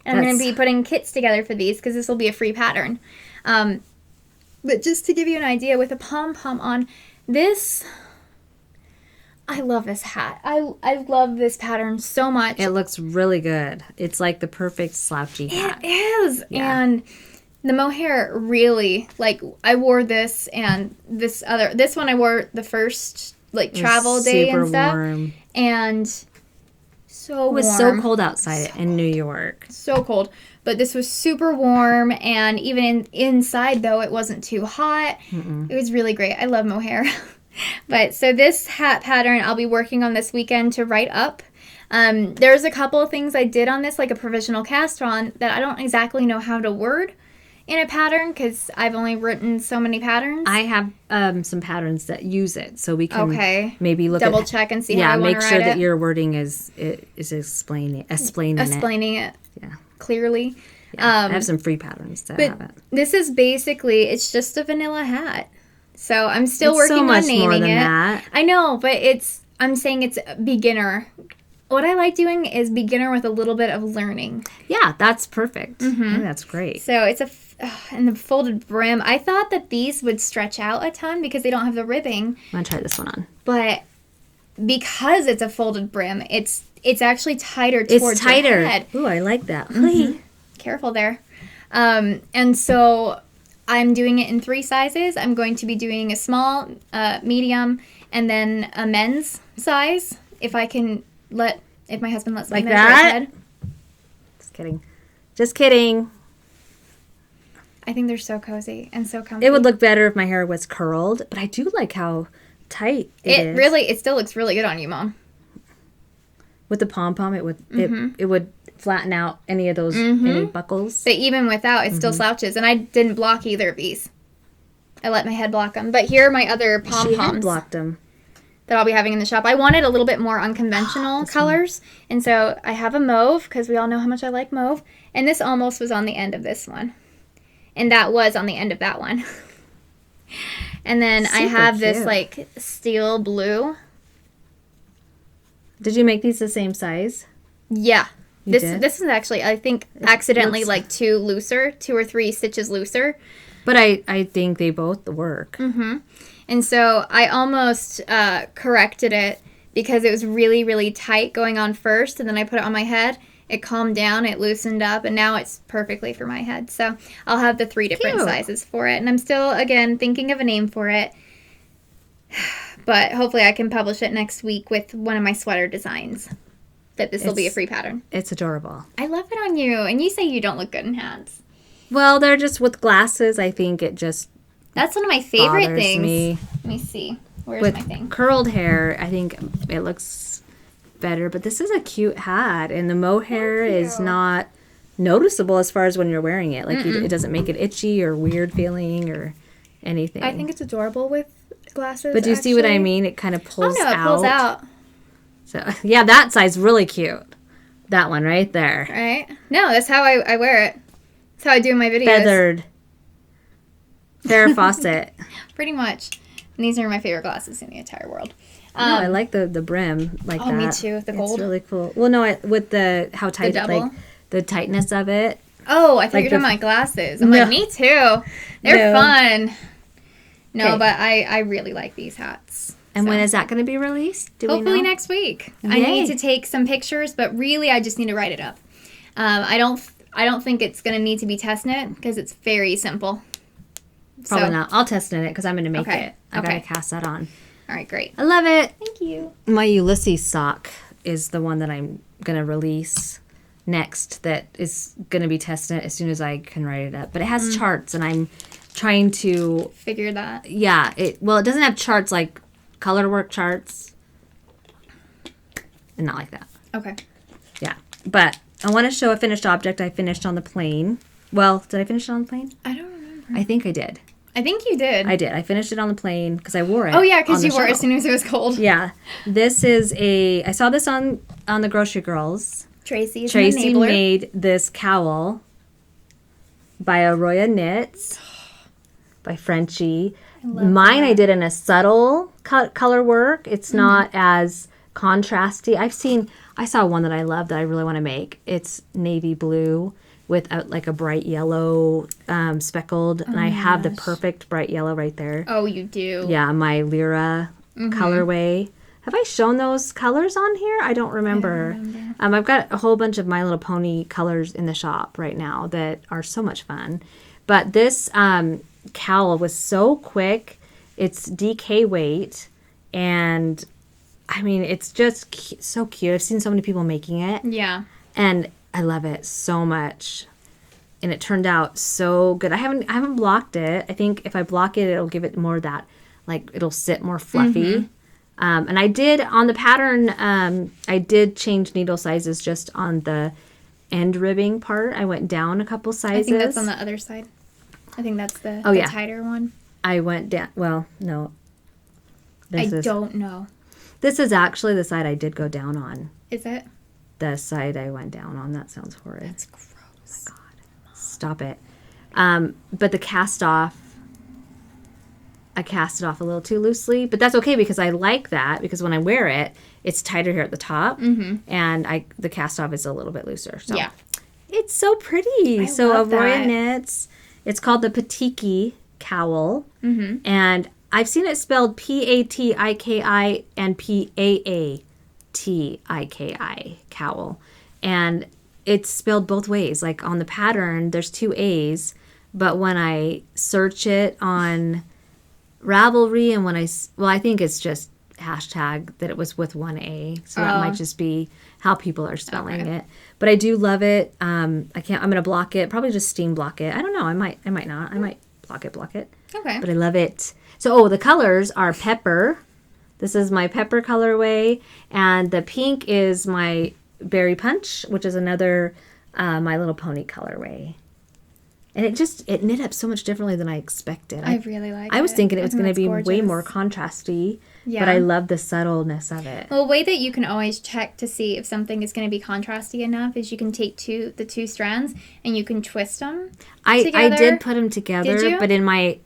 And I'm going to be putting kits together for these, because this will be a free pattern. But just to give you an idea, with a pom-pom on this, I love this hat. I love this pattern so much. It looks really good. It's like the perfect slouchy hat. It is. Yeah. And the mohair really, like, I wore this and this one I wore the first, like, travel day and stuff. Warm. And so warm. It was so cold outside in New York. So cold. but this was super warm, and even inside, though, it wasn't too hot. It was really great. I love mohair. But so this hat pattern I'll be working on this weekend to write up. There's a couple of things I did on this, like a provisional cast on, that I don't exactly know how to word in a pattern because I've only written so many patterns. I have some patterns that use it, so we can maybe double check and see how I want to write it. Yeah, make sure that your wording is explaining it yeah. clearly. Yeah, I have some free patterns that have it. This is basically, it's just a vanilla hat. So I'm still working so much on naming more than it. That. I know, but I'm saying it's beginner. What I like doing is beginner with a little bit of learning. Yeah, that's perfect. I think that's great. So it's and the folded brim. I thought that these would stretch out a ton because they don't have the ribbing. I'm going to try this one on. But because it's a folded brim, it's actually tighter towards your head. Ooh, I like that. Careful there. And so I'm doing it in 3 sizes. I'm going to be doing a small, medium, and then a men's size. If my husband lets me like measure that? his head. Just kidding. I think they're so cozy and so comfy. It would look better if my hair was curled, but I do like how tight it is. It still looks really good on you, Mom. With the pom-pom, it would flatten out any of those any buckles. But even without, it still slouches. And I didn't block either of these. I let my head block them. But here are my other pom-poms. She had blocked them. That I'll be having in the shop. I wanted a little bit more unconventional colors. And so I have a mauve, because we all know how much I like mauve. And this almost was on the end of this one. And that was on the end of that one. And then I have this, like, steel blue. Did you make these the same size? Yeah. This is actually, I think, accidentally like 2 or 3 stitches looser. But I think they both work. And so I almost corrected it because it was really, really tight going on first. And then I put it on my head. It calmed down. It loosened up. And now it's perfectly for my head. So I'll have the 3 different sizes for it. And I'm still, again, thinking of a name for it. But hopefully I can publish it next week with one of my sweater designs. That this will be a free pattern. It's adorable. I love it on you. And you say you don't look good in hats. Well, they're just with glasses. I think it just That's one of my favorite things. Me. Let me see. Where's with my thing? Curled hair, I think it looks better. But this is a cute hat. And the mohair is not noticeable as far as when you're wearing it. Like it doesn't make it itchy or weird feeling or anything. I think it's adorable with glasses. But do you see what I mean? It kind of pulls out. It pulls out. So, yeah, that side's really cute. That one right there. Right? No, that's how I wear it. That's how I do in my videos. Feathered. Farrah Fawcett. Pretty much. And these are my favorite glasses in the entire world. No, I like the brim like that. Oh, me too. The gold. It's really cool. Well, no, with how tight, the double? like the tightness of it. Oh, I thought you were talking about glasses. I'm like, me too. They're fun. No, but I really like these hats. And when is that going to be released? Hopefully next week. Yay. I need to take some pictures, but really I just need to write it up. I don't think it's going to need to be test knit because it's very simple. Probably not. I'll test knit it because I'm going to make it. I got to cast that on. All right, great. I love it. Thank you. My Ulysses sock is the one that I'm going to release next that is going to be test knit as soon as I can write it up. But it has charts and I'm trying to figure that. Yeah, it doesn't have charts like color work charts. And not like that. Okay. Yeah. But I want to show a finished object I finished on the plane. Well, did I finish it on the plane? I don't remember. I think I did. I think you did. I did. I finished it on the plane because I wore it. Oh, yeah, because you wore it as soon as it was cold. Yeah. This is I saw this on the Grocery Girls. Tracy made this cowl by Arroya Knits by Frenchie. Mine I did in a subtle color work. It's not as contrasty. I saw one that I love that I really want to make. It's navy blue with like a bright yellow speckled. And I have the perfect bright yellow right there. Oh, you do? Yeah, my Lyra colorway. Have I shown those colors on here? I don't remember. I've got a whole bunch of My Little Pony colors in the shop right now that are so much fun. But this cowl was so quick. It's DK weight. And, I mean, it's just so cute. I've seen so many people making it. Yeah. And I love it so much. and it turned out so good. I haven't blocked it. I think if I block it, it'll give it more of that, like it'll sit more fluffy. And I did on the pattern, I did change needle sizes just on the end ribbing part. I went down a couple sizes. I think that's on the other side. I think that's the tighter one. I went down. Well, no. I don't know. This is actually the side I did go down on. Is it? The side I went down on. That sounds horrid. That's gross. Oh my God. Stop it. But the cast off, I cast it off a little too loosely. But that's okay because I like that because when I wear it, it's tighter here at the top. And the cast off is a little bit looser. So yeah. It's so pretty. So love Aroya that. Knits. It's called the Patiki Cowl. And I've seen it spelled Patiki and Paatiki cowl. And it's spelled both ways. Like on the pattern, there's 2 A's. But when I search it on Ravelry and I think it's just hashtag that it was with 1 A. So that might just be how people are spelling it. But I do love it. I'm going to block it. Probably just steam block it. I don't know. I might not. I might block it. Okay. But I love it. So, the colors are pepper. This is my pepper colorway. And the pink is my berry punch, which is another My Little Pony colorway. And it knit up so much differently than I expected. I really like it. I was thinking it was going to be gorgeous. way more contrasty, Yeah. but I love the subtleness of it. Well, a way that you can always check to see if something is going to be contrasty enough is you can take the two strands and you can twist them together. I did put them together, Did you? but in my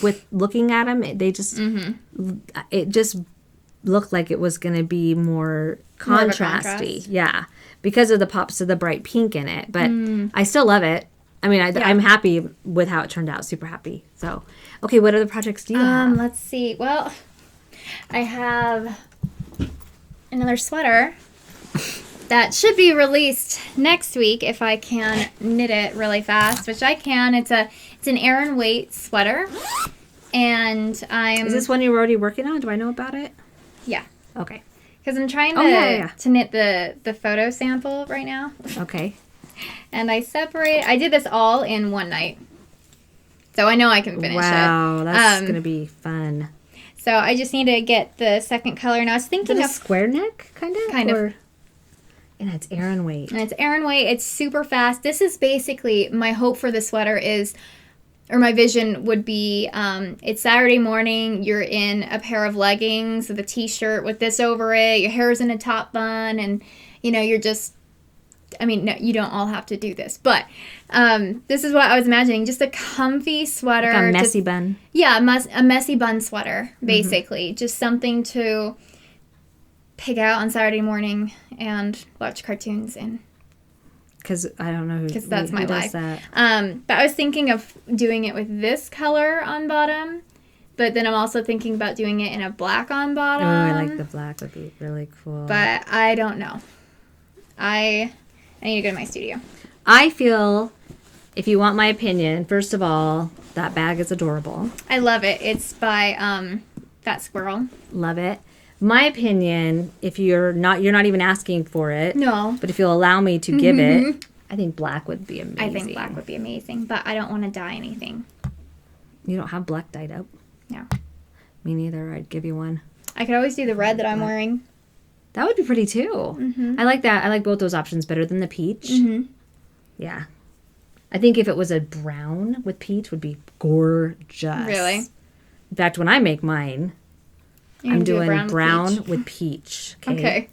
with looking at them, they just it just looked like it was going to be more More of a contrasty. contrast. Yeah, because of the pops of the bright pink in it, but I still love it. I mean, I'm happy with how it turned out. Super happy. So, okay, what other projects do you have? Let's see. Well, I have another sweater that should be released next week if I can knit it really fast, which I can. It's an Aran weight sweater, and Is this one you were already working on? Do I know about it? Yeah, Okay. because I'm trying yeah. to knit the photo sample right now. Okay. And I did this all in one night. So I know I can finish it. Wow, that's going to be fun. So I just need to get the second color. And I was Is thinking it a of... square neck, kind of? Kind of. And it's Aran weight. And it's Aran weight. It's super fast. This is basically my hope for the sweater is... Or my vision would be, it's Saturday morning, you're in a pair of leggings with a t-shirt with this over it, your hair's in a top bun, and, you're just... I mean, no, you don't all have to do this, but this is what I was imagining. Just a comfy sweater. Like a messy bun. Yeah, a messy bun sweater, basically. Just something to pick out on Saturday morning and watch cartoons in. Because I don't know who that's my does life. that. But I was thinking of doing it with this color on bottom, but then I'm also thinking about doing it in a black on bottom. Oh, I like the black. Would be really cool. But I don't know. I need to go to my studio. I feel, if you want my opinion, first of all, that bag is adorable. I love it. It's by Fat Squirrel. Love it. My opinion, if you're not even asking for it. No. But if you'll allow me to give it, I think black would be amazing. I think black would be amazing, but I don't want to dye anything. You don't have black dyed up? No. Me neither. I'd give you one. I could always do the red that I'm wearing. That would be pretty too. I like that. I like both those options better than the peach. Yeah. I think if it was a brown with peach would be gorgeous. Really? In fact, when I make mine, I'm do a doing brown peach. with peach. Okay.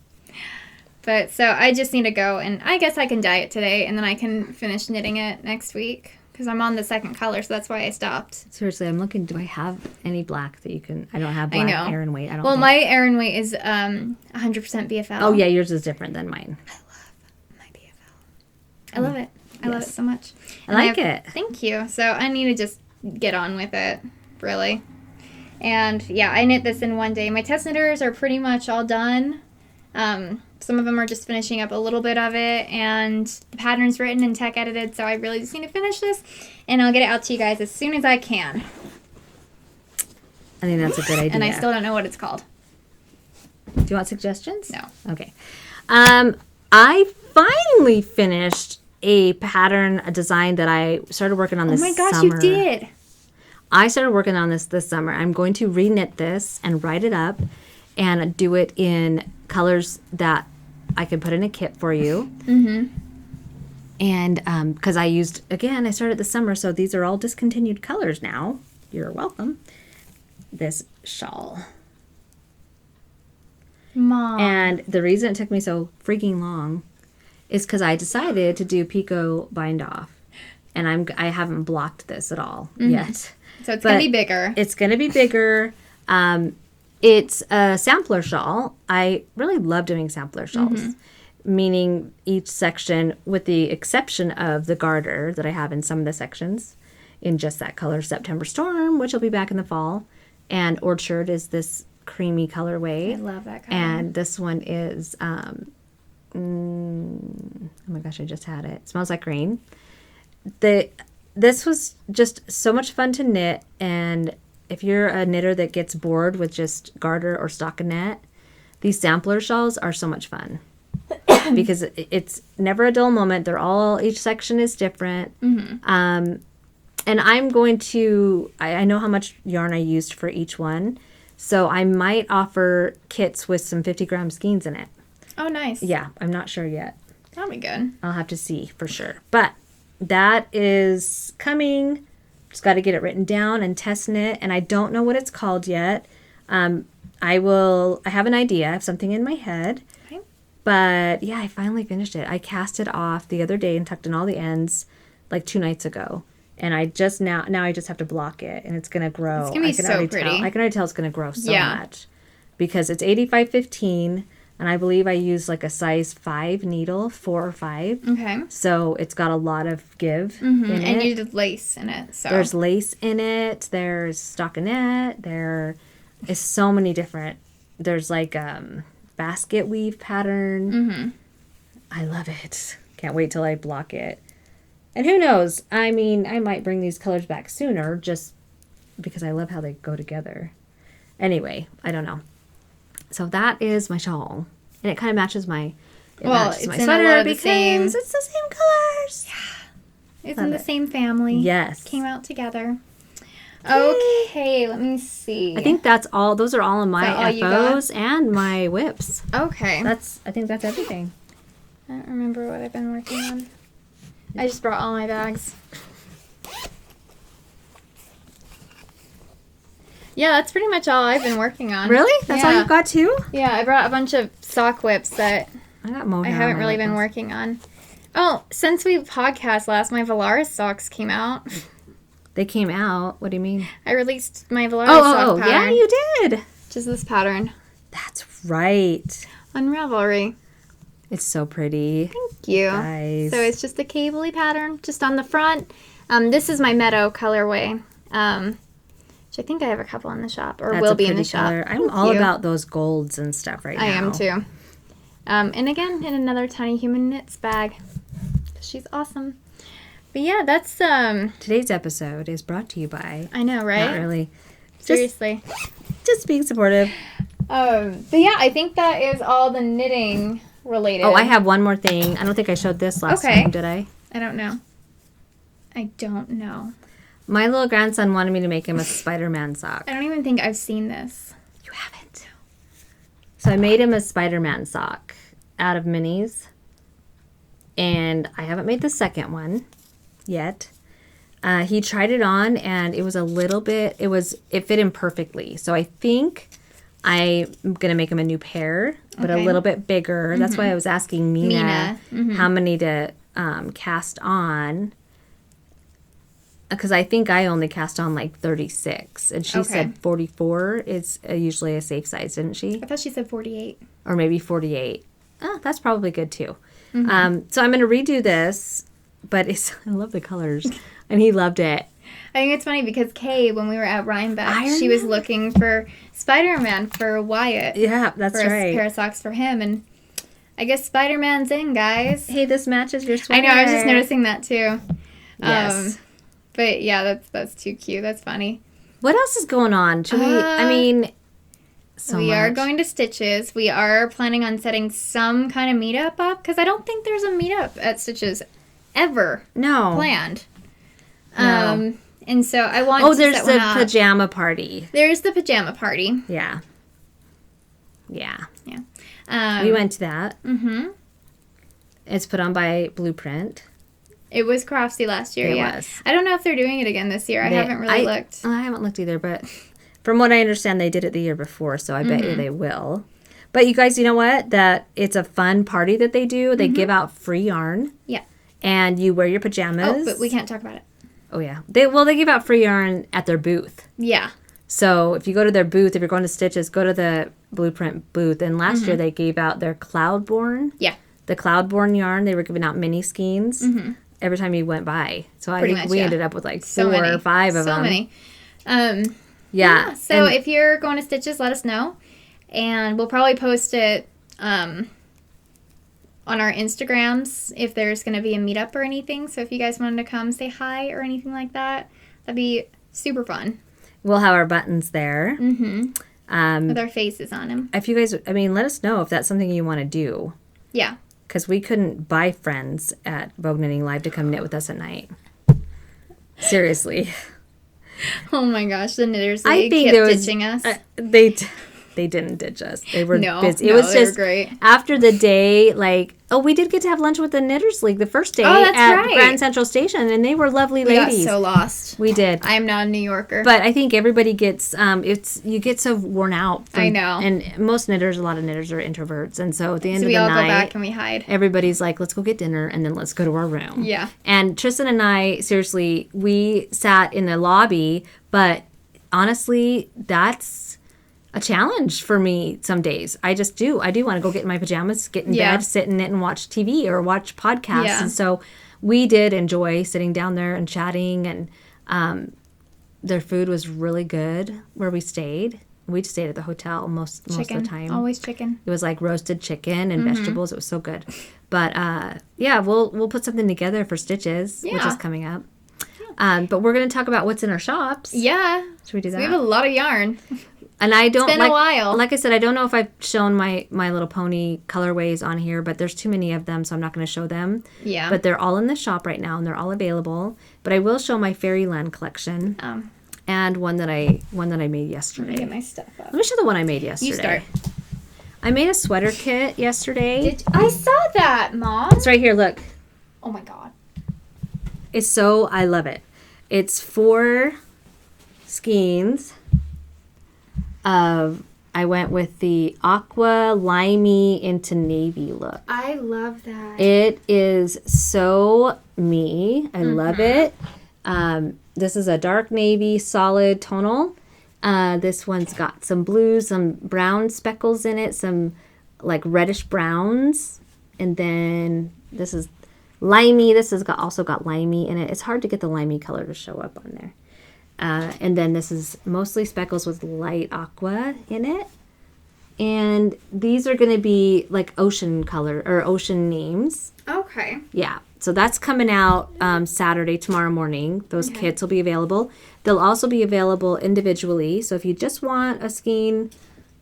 But so I just need to go, and I guess I can dye it today, and then I can finish knitting it next week. Because I'm on the second color, so that's why I stopped. Seriously, I'm looking. Do I have any black that you can? I don't have black Aran weight. I don't. Well, think. my Aran weight is 100% BFL. Oh yeah, yours is different than mine. I love my BFL. I love it. I love it so much. I like it. Thank you. So I need to just get on with it, really. And yeah, I knit this in one day. My test knitters are pretty much all done. Some of them are just finishing up a little bit of it, and the pattern's written and tech edited, so I really just need to finish this, and I'll get it out to you guys as soon as I can. I think that's a good idea. And I still don't know what it's called. Do you want suggestions? No. Okay. I finally finished a pattern, a design that I started working on this summer. Oh my gosh, you did. I started working on this summer. I'm going to reknit this and write it up and do it in colors that I can put in a kit for you. Mm-hmm. And because I started this summer, so these are all discontinued colors now. You're welcome. This shawl. Mom. And the reason it took me so freaking long is because I decided to do Pico bind off. And I haven't blocked this at all yet. So it's going to be bigger. It's going to be bigger. It's a sampler shawl. I really love doing sampler shawls, meaning each section, with the exception of the garter that I have in some of the sections, in just that color September Storm, which will be back in the fall. And Orchard is this creamy colorway. I love that color. And this one is, oh my gosh, I just had it. It smells like rain. This was just so much fun to knit, and if you're a knitter that gets bored with just garter or stockinette, these sampler shawls are so much fun because it's never a dull moment. Each section is different. And I'm going to, I know how much yarn I used for each one, so I might offer kits with some 50-gram skeins in it. Oh, nice. Yeah, I'm not sure yet. That'll be good. I'll have to see for sure. But that is coming. Just got to get it written down and test knit, and I don't know what it's called yet. I have an idea. I have something in my head. Okay. But yeah, I finally finished it. I cast it off the other day and tucked in all the ends like 2 nights ago. And I just now I just have to block it, and it's gonna grow. It's gonna be so pretty. I can already tell it's gonna grow so much because it's 85-15, and I believe I used like a size 5 needle, 4 or 5. Okay. So it's got a lot of give in it. And you did lace in it. So there's lace in it. There's stockinette. There is so many different. There's like basket weave pattern. I love it. Can't wait till I block it. And who knows? I mean, I might bring these colors back sooner just because I love how they go together. Anyway, I don't know. So that is my shawl. And it kind of matches my sweater because it's the same colors. Yeah. It's in the same family. Yes. Came out together. Okay, let me see. I think that's all. Those are all of my all FOs and my whips. Okay. I think that's everything. I don't remember what I've been working on. I just brought all my bags. Yeah, that's pretty much all I've been working on. Really? That's all you've got too? Yeah, I brought a bunch of sock whips that I got mohair. I haven't really been working on. Oh, since we podcast last, my Valaris socks came out. They came out? What do you mean? I released my Valaris sock pattern. Yeah, you did. Just this pattern. That's right. On Ravelry. It's so pretty. Thank you. Guys. So it's just a cable-y pattern, just on the front. This is my Meadow colorway, which I think I have a couple in the shop, or will be in the shop. I'm all about those golds and stuff right now. I am too. And again, in another Tiny Human Knits bag. She's awesome. But yeah, that's... Today's episode is brought to you by... I know, right? Not really. Seriously. Just being supportive. But yeah, I think that is all the knitting related. Oh, I have one more thing. I don't think I showed this last time, did I? I don't know. My little grandson wanted me to make him a Spider-Man sock. I don't even think I've seen this. You haven't? So I made him a Spider-Man sock out of minis. And I haven't made the second one yet. He tried it on, and it was a little bit, it fit him perfectly. So I think I'm going to make him a new pair, but a little bit bigger. That's why I was asking Mina. How many to cast on. Because I think I only cast on like 36. And she said 44 is usually a safe size, didn't she? I thought she said 48. Or maybe 48. Oh, that's probably good too. So I'm going to redo this, but I love the colors. And he loved it. I think it's funny because Kay, when we were at Rhinebeck, she was looking for Spider-Man for Wyatt. Yeah, that's right. For a pair of socks for him. And I guess Spider-Man's in, guys. Hey, this matches your sweater. I know, I was just noticing that too. Yes. But yeah, that's too cute. That's funny. What else is going on? Should we, we are going to Stitches. We are planning on setting some kind of meetup up because I don't think there's a meetup at Stitches ever No. planned. No. And so I want to there's set the one up. pajama party. There's the pajama party. Yeah. Yeah. Yeah. We went to that. Mm-hmm. It's put on by Blueprint. It was Craftsy last year, It yeah. was. I don't know if they're doing it again this year. I haven't really looked. I haven't looked either, but from what I understand, they did it the year before, so I bet you they will. But you guys, you know what? That it's a fun party that they do. They give out free yarn. Yeah. And you wear your pajamas. Oh, but we can't talk about it. Oh, yeah. They give out free yarn at their booth. Yeah. So if you go to their booth, if you're going to Stitches, go to the Blueprint booth. And last year they gave out their Cloudborn. Yeah. The Cloudborn yarn. They were giving out mini skeins every time you went by. So I think we ended up with like 4 or 5 of them. So many. Yeah. So if you're going to Stitches, let us know. And we'll probably post it on our Instagrams if there's going to be a meetup or anything. So if you guys wanted to come say hi or anything like that, that'd be super fun. We'll have our buttons there. With our faces on them. If you guys, let us know if that's something you want to do. Yeah. Because we couldn't buy friends at Vogue Knitting Live to come knit with us at night. Seriously. Oh my gosh, the knitters, I think kept ditching us. They didn't ditch us. They were No, busy. no, It was they were just great. after the day, we did get to have lunch with the Knitters League the first day that's at right. Grand Central Station, and they were lovely We got ladies. so lost. We did. I am not a New Yorker. But I think everybody gets you get so worn out. I know. And most knitters, a lot of knitters are introverts, and so at the end so of we the all night, go back and we hide. everybody's like, let's go get dinner and then let's go to our room. Yeah. And Trysten and I, seriously, we sat in the lobby, but honestly, that's a challenge for me some days. I just do. I do want to go get in my pajamas, get in bed, sit in it and watch TV or watch podcasts. Yeah. And so we did enjoy sitting down there and chatting, and their food was really good where we stayed. We just stayed at the hotel most of the time. Always chicken. It was like roasted chicken and vegetables. It was so good. But we'll put something together for Stitches, which is coming up. But we're going to talk about what's in our shops. Yeah. Should we do that? We have a lot of yarn. And I don't. It's been a while. Like I said, I don't know if I've shown my Little Pony colorways on here, but there's too many of them, so I'm not going to show them. Yeah. But they're all in the shop right now, and they're all available. But I will show my Fairyland collection. And one that I made yesterday. Let me get my stuff up. Let me show the one I made yesterday. You start. I made a sweater kit yesterday. I saw that, Mom. It's right here. Look. Oh my God. I love it. It's 4 skeins of, I went with the aqua limey into navy look. I love that. It is so me. I love it. This is a dark navy solid tonal. This one's got some blues, some brown speckles in it, some like reddish browns. And then this is limey. This has also got limey in it. It's hard to get the limey color to show up on there. And then this is mostly speckles with light aqua in it. And these are going to be like ocean color or ocean names. Okay. Yeah. So that's coming out Saturday, tomorrow morning. Those kits will be available. They'll also be available individually. So if you just want a skein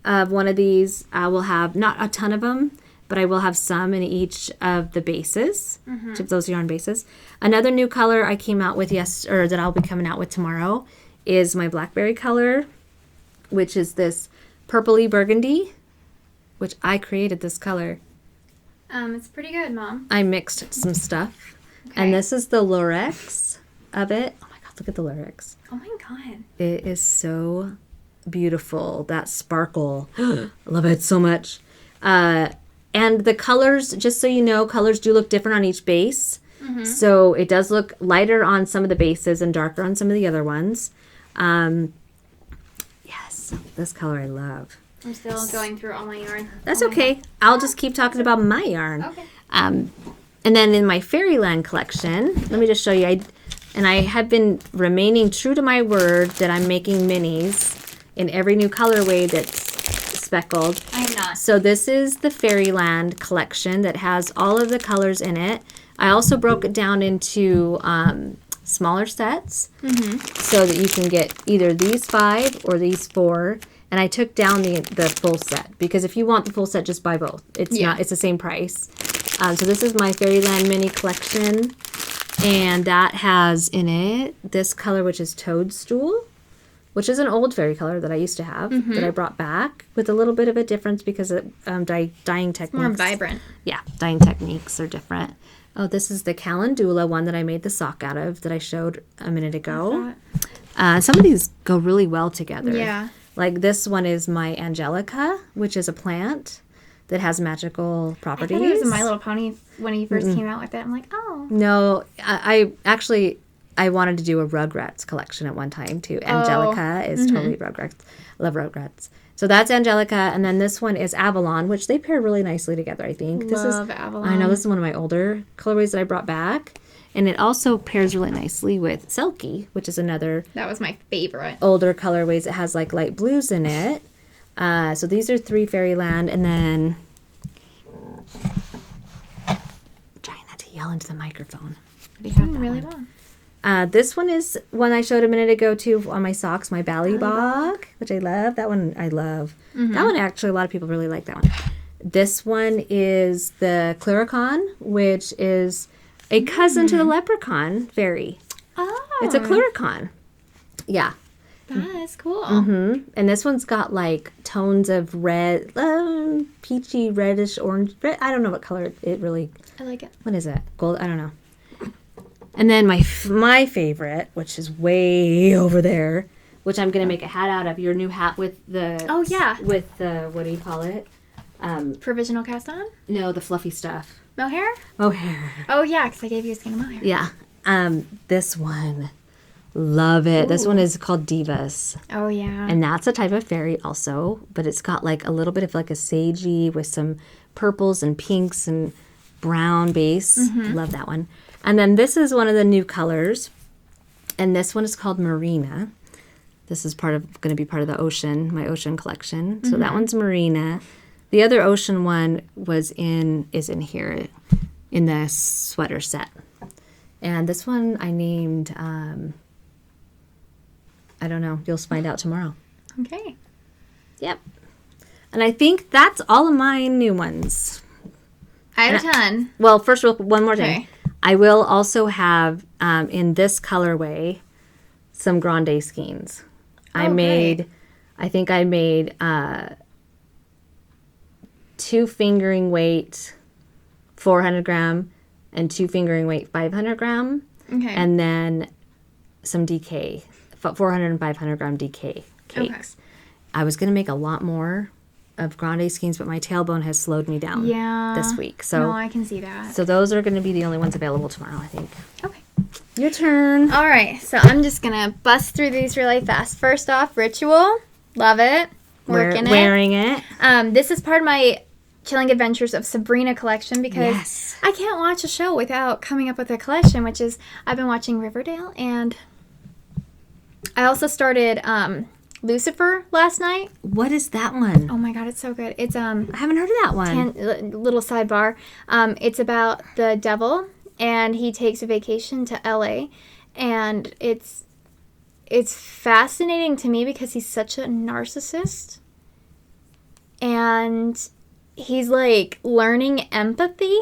of one of these, I will have not a ton of them, but I will have some in each of the bases, each of those yarn bases. Another new color I came out with that I'll be coming out with tomorrow is my blackberry color, which is this purpley burgundy, which I created this color. It's pretty good, Mom. I mixed some stuff. Okay. And this is the lurex of it. Oh my God, look at the lurex. Oh my God. It is so beautiful. That sparkle. I love it so much. And the colors, just so you know, colors do look different on each base. So it does look lighter on some of the bases and darker on some of the other ones. Yes, this color I love. I'm still going through all my yarn. That's okay. I'll just keep talking about my yarn. Okay. And then in my Fairyland collection, let me just show you. I have been remaining true to my word that I'm making minis in every new colorway that's speckled. I am not. So this is the Fairyland collection that has all of the colors in it. I also broke it down into smaller sets so that you can get either these 5 or these 4. And I took down the full set because if you want the full set, just buy both. It's the same price. So this is my Fairyland mini collection. And that has in it this color, which is Toadstool, which is an old fairy color that I used to have that I brought back with a little bit of a difference because of dyeing techniques. More vibrant. Yeah, dyeing techniques are different. Oh, this is the Calendula one that I made the sock out of that I showed a minute ago. Some of these go really well together. Yeah. Like this one is my Angelica, which is a plant that has magical properties. I thought it was a My Little Pony when he first came out with it. I'm like, oh. No, I actually wanted to do a Rugrats collection at one time too. Angelica is totally Rugrats. Love Rugrats. So that's Angelica, and then this one is Avalon, which they pair really nicely together, I think. Love Avalon. I know this is one of my older colorways that I brought back. And it also pairs really nicely with Selkie, which is another That was my favorite. older colorways. It has like light blues in it. So these are 3 Fairyland, and then I'm trying not to yell into the microphone. You're doing really well. This one is one I showed a minute ago too on my socks, my Ballybog, which I love. That one I love. That one actually a lot of people really like that one. This one is the Cluricon, which is a cousin to the Leprechaun fairy. Oh. It's a Cluricon. Yeah. That is cool. And this one's got like tones of red, peachy, reddish, orange. Red, I don't know what color it really. I like it. What is it? Gold? I don't know. And then my favorite, which is way over there, which I'm gonna make a hat out of. Your new hat with the. Oh, yeah. With the, what do you call it? Provisional cast on? No, the fluffy stuff. Mohair? Mohair. Oh, yeah, because I gave you a skein of mohair. Yeah. This one, love it. This one is called Divas. Oh, yeah. And that's a type of fairy also, but it's got like a little bit of like a sagey with some purples and pinks and brown base. Love that one. And then this is one of the new colors, and this one is called Marina. This is going to be part of the ocean, my ocean collection. So that one's Marina. The other ocean one is in here in the sweater set. And this one I named, I don't know, you'll find out tomorrow. Okay. Yep. And I think that's all of my new ones. I have a ton. Well, first, one more thing. Okay. I will also have, in this colorway, some grande skeins. I think I made 2 fingering weight 400 gram and 2 fingering weight 500 gram. Okay. And then some DK, 400 and 500 gram DK cakes. Okay. I was going to make a lot more of grande skeins, but my tailbone has slowed me down this week. So no, I can see that. So those are going to be the only ones available tomorrow, I think. Okay. Your turn. All right, so I'm just going to bust through these really fast. First off, Ritual. Love it. Wearing it. This is part of my Chilling Adventures of Sabrina collection because I can't watch a show without coming up with a collection, which is I've been watching Riverdale, and I also started Lucifer last night. What is that one? Oh my god, it's so good. It's I haven't heard of that one. Little sidebar. It's about the devil, and he takes a vacation to LA, and it's fascinating to me because he's such a narcissist, and he's like learning empathy.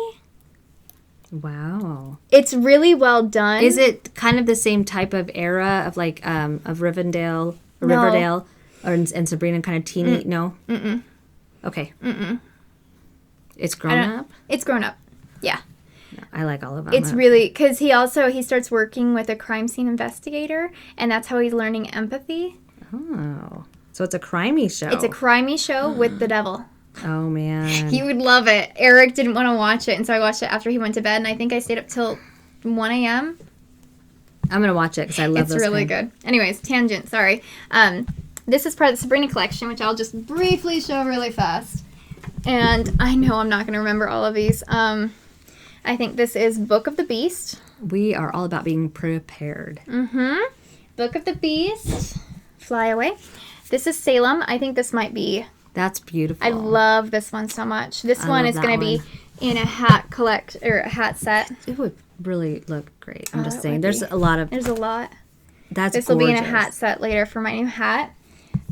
Wow. It's really well done. Is it kind of the same type of era of like of Riverdale? No. Riverdale and Sabrina kind of teeny? No? Mm-mm. Okay. Mm-mm. It's grown up? It's grown up. Yeah. No, I like all of them. It's really, because he starts working with a crime scene investigator, and that's how he's learning empathy. Oh. So it's a crimey show. It's a crimey show with the devil. Oh, man. He would love it. Eric didn't want to watch it, and so I watched it after he went to bed, and I think I stayed up till 1 a.m. I'm going to watch it because I love It's really good. Anyways, tangent, sorry. This is part of the Sabrina collection, which I'll just briefly show really fast. And I know I'm not going to remember all of these. I think this is Book of the Beast. We are all about being prepared. Mm-hmm. Book of the Beast. Fly Away. This is Salem. I think this might be... That's beautiful. I love this one so much. This one is going to be in a hat a hat set. It would really look great. I'm just saying. There's a lot. This That's will be in a hat set later for my new hat.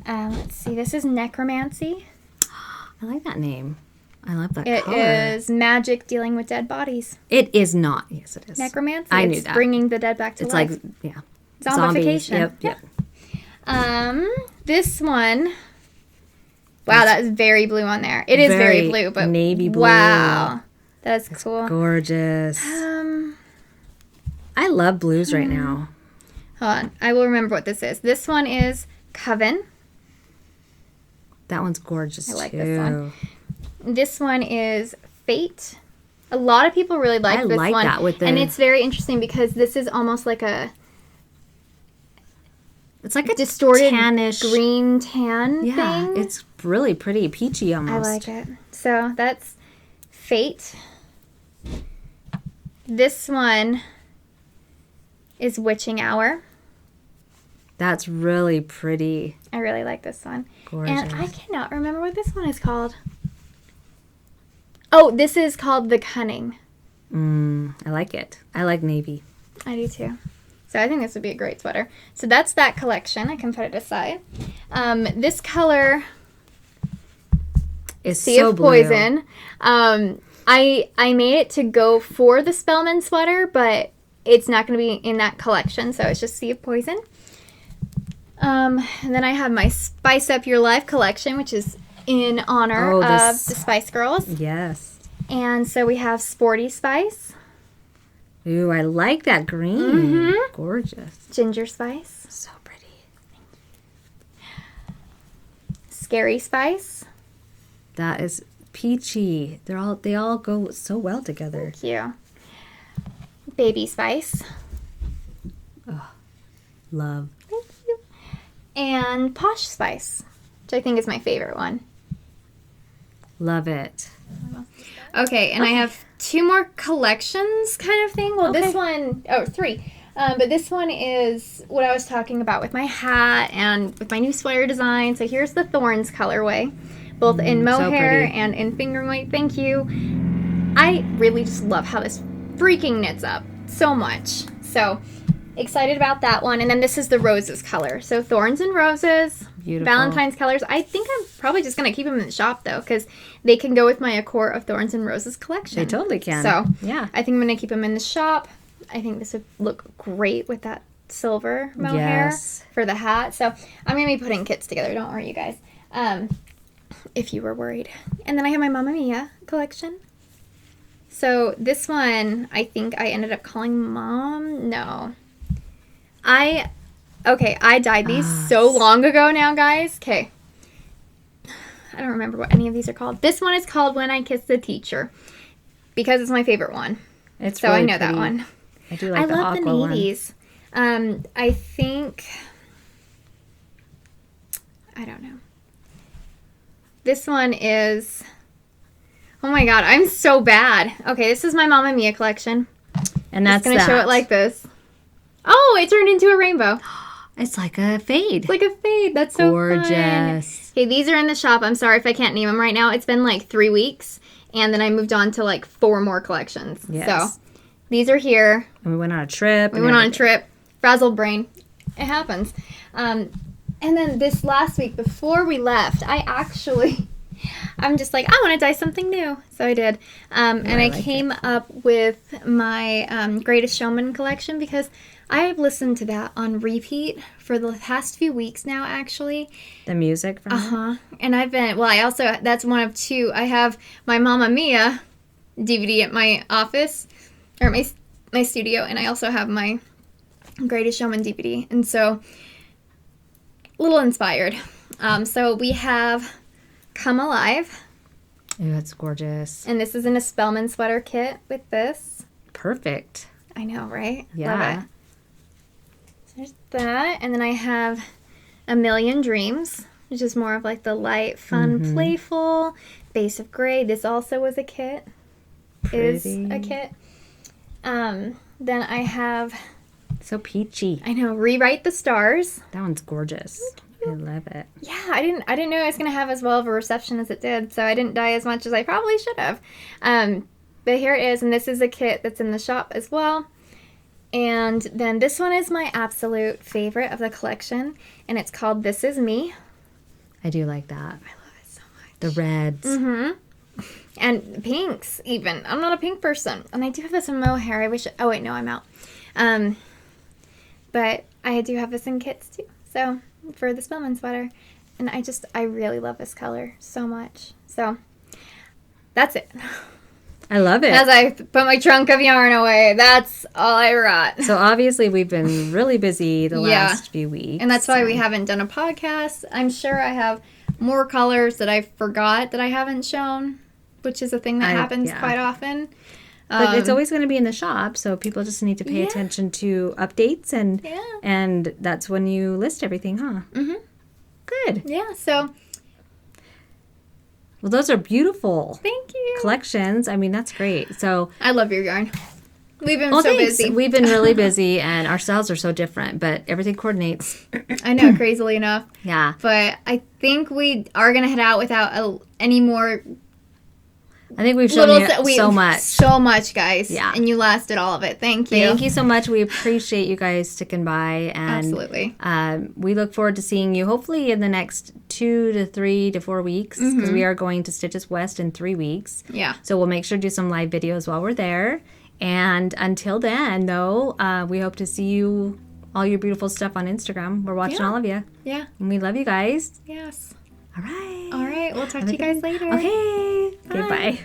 Let's see. This is Necromancy. I like that name. I love that It color. is magic dealing with dead bodies. It is not. Yes, it is. Necromancy. I knew It's that. bringing the dead back to It's life. like, yeah. Zombification. Zombies. Yep. This one. Wow, that is very blue on there. It is very blue, but navy blue. Wow, that's cool. Gorgeous. I love blues right now. Hold on, I will remember what this is. This one is Coven. That one's gorgeous I like too. this one. This one is Fate. A lot of people really like this like one. that with the... And it's very interesting because this is almost like a... It's like a distorted tannish green tan thing. It's really pretty, peachy almost. I like it. So that's Fate. This one is Witching Hour. That's really pretty. I really like this one. Gorgeous. And I cannot remember what this one is called. Oh, this is called The Cunning. I like it. I like navy. I do too. So I think this would be a great sweater. So that's that collection. I can put it aside. This color It's Sea so of blue. Poison. I made it to go for the Spellman sweater, but it's not going to be in that collection, so it's just Sea of Poison. And then I have my Spice Up Your Life collection, which is in honor of the Spice Girls. Yes. And so we have Sporty Spice, Ooh, I like that green. Gorgeous. Ginger Spice, So pretty. Scary Spice. That is peachy. They all go so well together. Thank you. Baby Spice. Love. Thank you. And Posh Spice, which I think is my favorite one. Love it. Okay, and I have 2 more collections kind of thing. Well, this one, 3. But this one is what I was talking about with my hat and with my new sweater design. So here's the Thorns colorway, both in mohair pretty. and in finger weight. Thank you. I really just love how this freaking knits up so much. So excited about that one. And then this is the Roses color. So Thorns and Roses. Beautiful. Valentine's colors. I think I'm probably just going to keep them in the shop, though, because they can go with my A Court of Thorns and Roses collection. They totally can. So, yeah. I think I'm going to keep them in the shop. I think this would look great with that silver mohair Yes. for the hat. So, I'm going to be putting kits together. Don't worry, you guys. If you were worried. And then I have my Mamma Mia collection. So, this one, I think I ended up calling Mom. No. I dyed these so long ago now, guys. Okay. I don't remember what any of these are called. This one is called When I Kissed the Teacher because it's my favorite one. It's So really I know pretty. that one. I do like I the love the aqua one. navies. I think, I don't know. This one is, oh my god, I'm so bad. Okay, this is my Mamma Mia collection. And that's I'm going to show that. it like this. Oh, it turned into a rainbow. It's like a fade. It's like a fade. That's so Gorgeous. fun. Okay, these are in the shop. I'm sorry if I can't name them right now. It's been like 3 weeks, and then I moved on to like 4 more collections. Yes. So these are here. And we went on a trip. We went on a trip. Frazzled brain. It happens. And then this last week, before we left, I'm just like, I want to dye something new. So I did. And I like came up with my Greatest Showman collection because I have listened to that on repeat for the past few weeks now, actually. The music from it. And I've been, that's one of 2. I have my Mamma Mia DVD at my office, or my studio, and I also have my Greatest Showman DVD. And so, a little inspired. So we have Come Alive. Ooh, that's gorgeous. And this is in a Spellman sweater kit with this. Perfect. I know, right? Yeah. Love it. So there's that. And then I have A Million Dreams, which is more of like the light, fun, playful base of gray. This also was a kit. Is a kit. Then I have, So peachy. I know, Rewrite the Stars. That one's gorgeous. I love it. Yeah, I didn't know it was gonna have as well of a reception as it did, so I didn't dye as much as I probably should have. But here it is, and this is a kit that's in the shop as well. And then this one is my absolute favorite of the collection, and it's called This Is Me. I do like that. I love it so much. The reds. And pinks, even. I'm not a pink person. And I do have this in mohair. I wish... Oh, wait, no, I'm out. But I do have this in kits, too. So, for the Spellman sweater. And I really love this color so much. So, that's it. I love it. As I put my trunk of yarn away, that's all I brought. So obviously we've been really busy the last few weeks. And that's why we haven't done a podcast. I'm sure I have more colors that I forgot that I haven't shown, which is a thing that happens quite often. But it's always going to be in the shop, so people just need to pay attention to updates, and that's when you list everything, huh? Mm-hmm. Good. Yeah, so... Well, those are beautiful. Thank you. Collections. I mean, that's great. So I love your yarn. We've been so busy. We've been really busy, and our styles are so different, but everything coordinates. I know, crazily enough. Yeah. But I think we are going to head out without any more... I think we've shown you so much. So much, guys. Yeah. And you lasted all of it. Thank you. Thank you so much. We appreciate you guys sticking by. And, absolutely. We look forward to seeing you hopefully in the next 2 to 3 to 4 weeks, because we are going to Stitches West in 3 weeks. Yeah. So we'll make sure to do some live videos while we're there. And until then, though, we hope to see you, all your beautiful stuff on Instagram. We're watching all of you. Yeah. And we love you guys. Yes. All right. All right. We'll talk to you guys later. Okay. Bye. Okay, bye.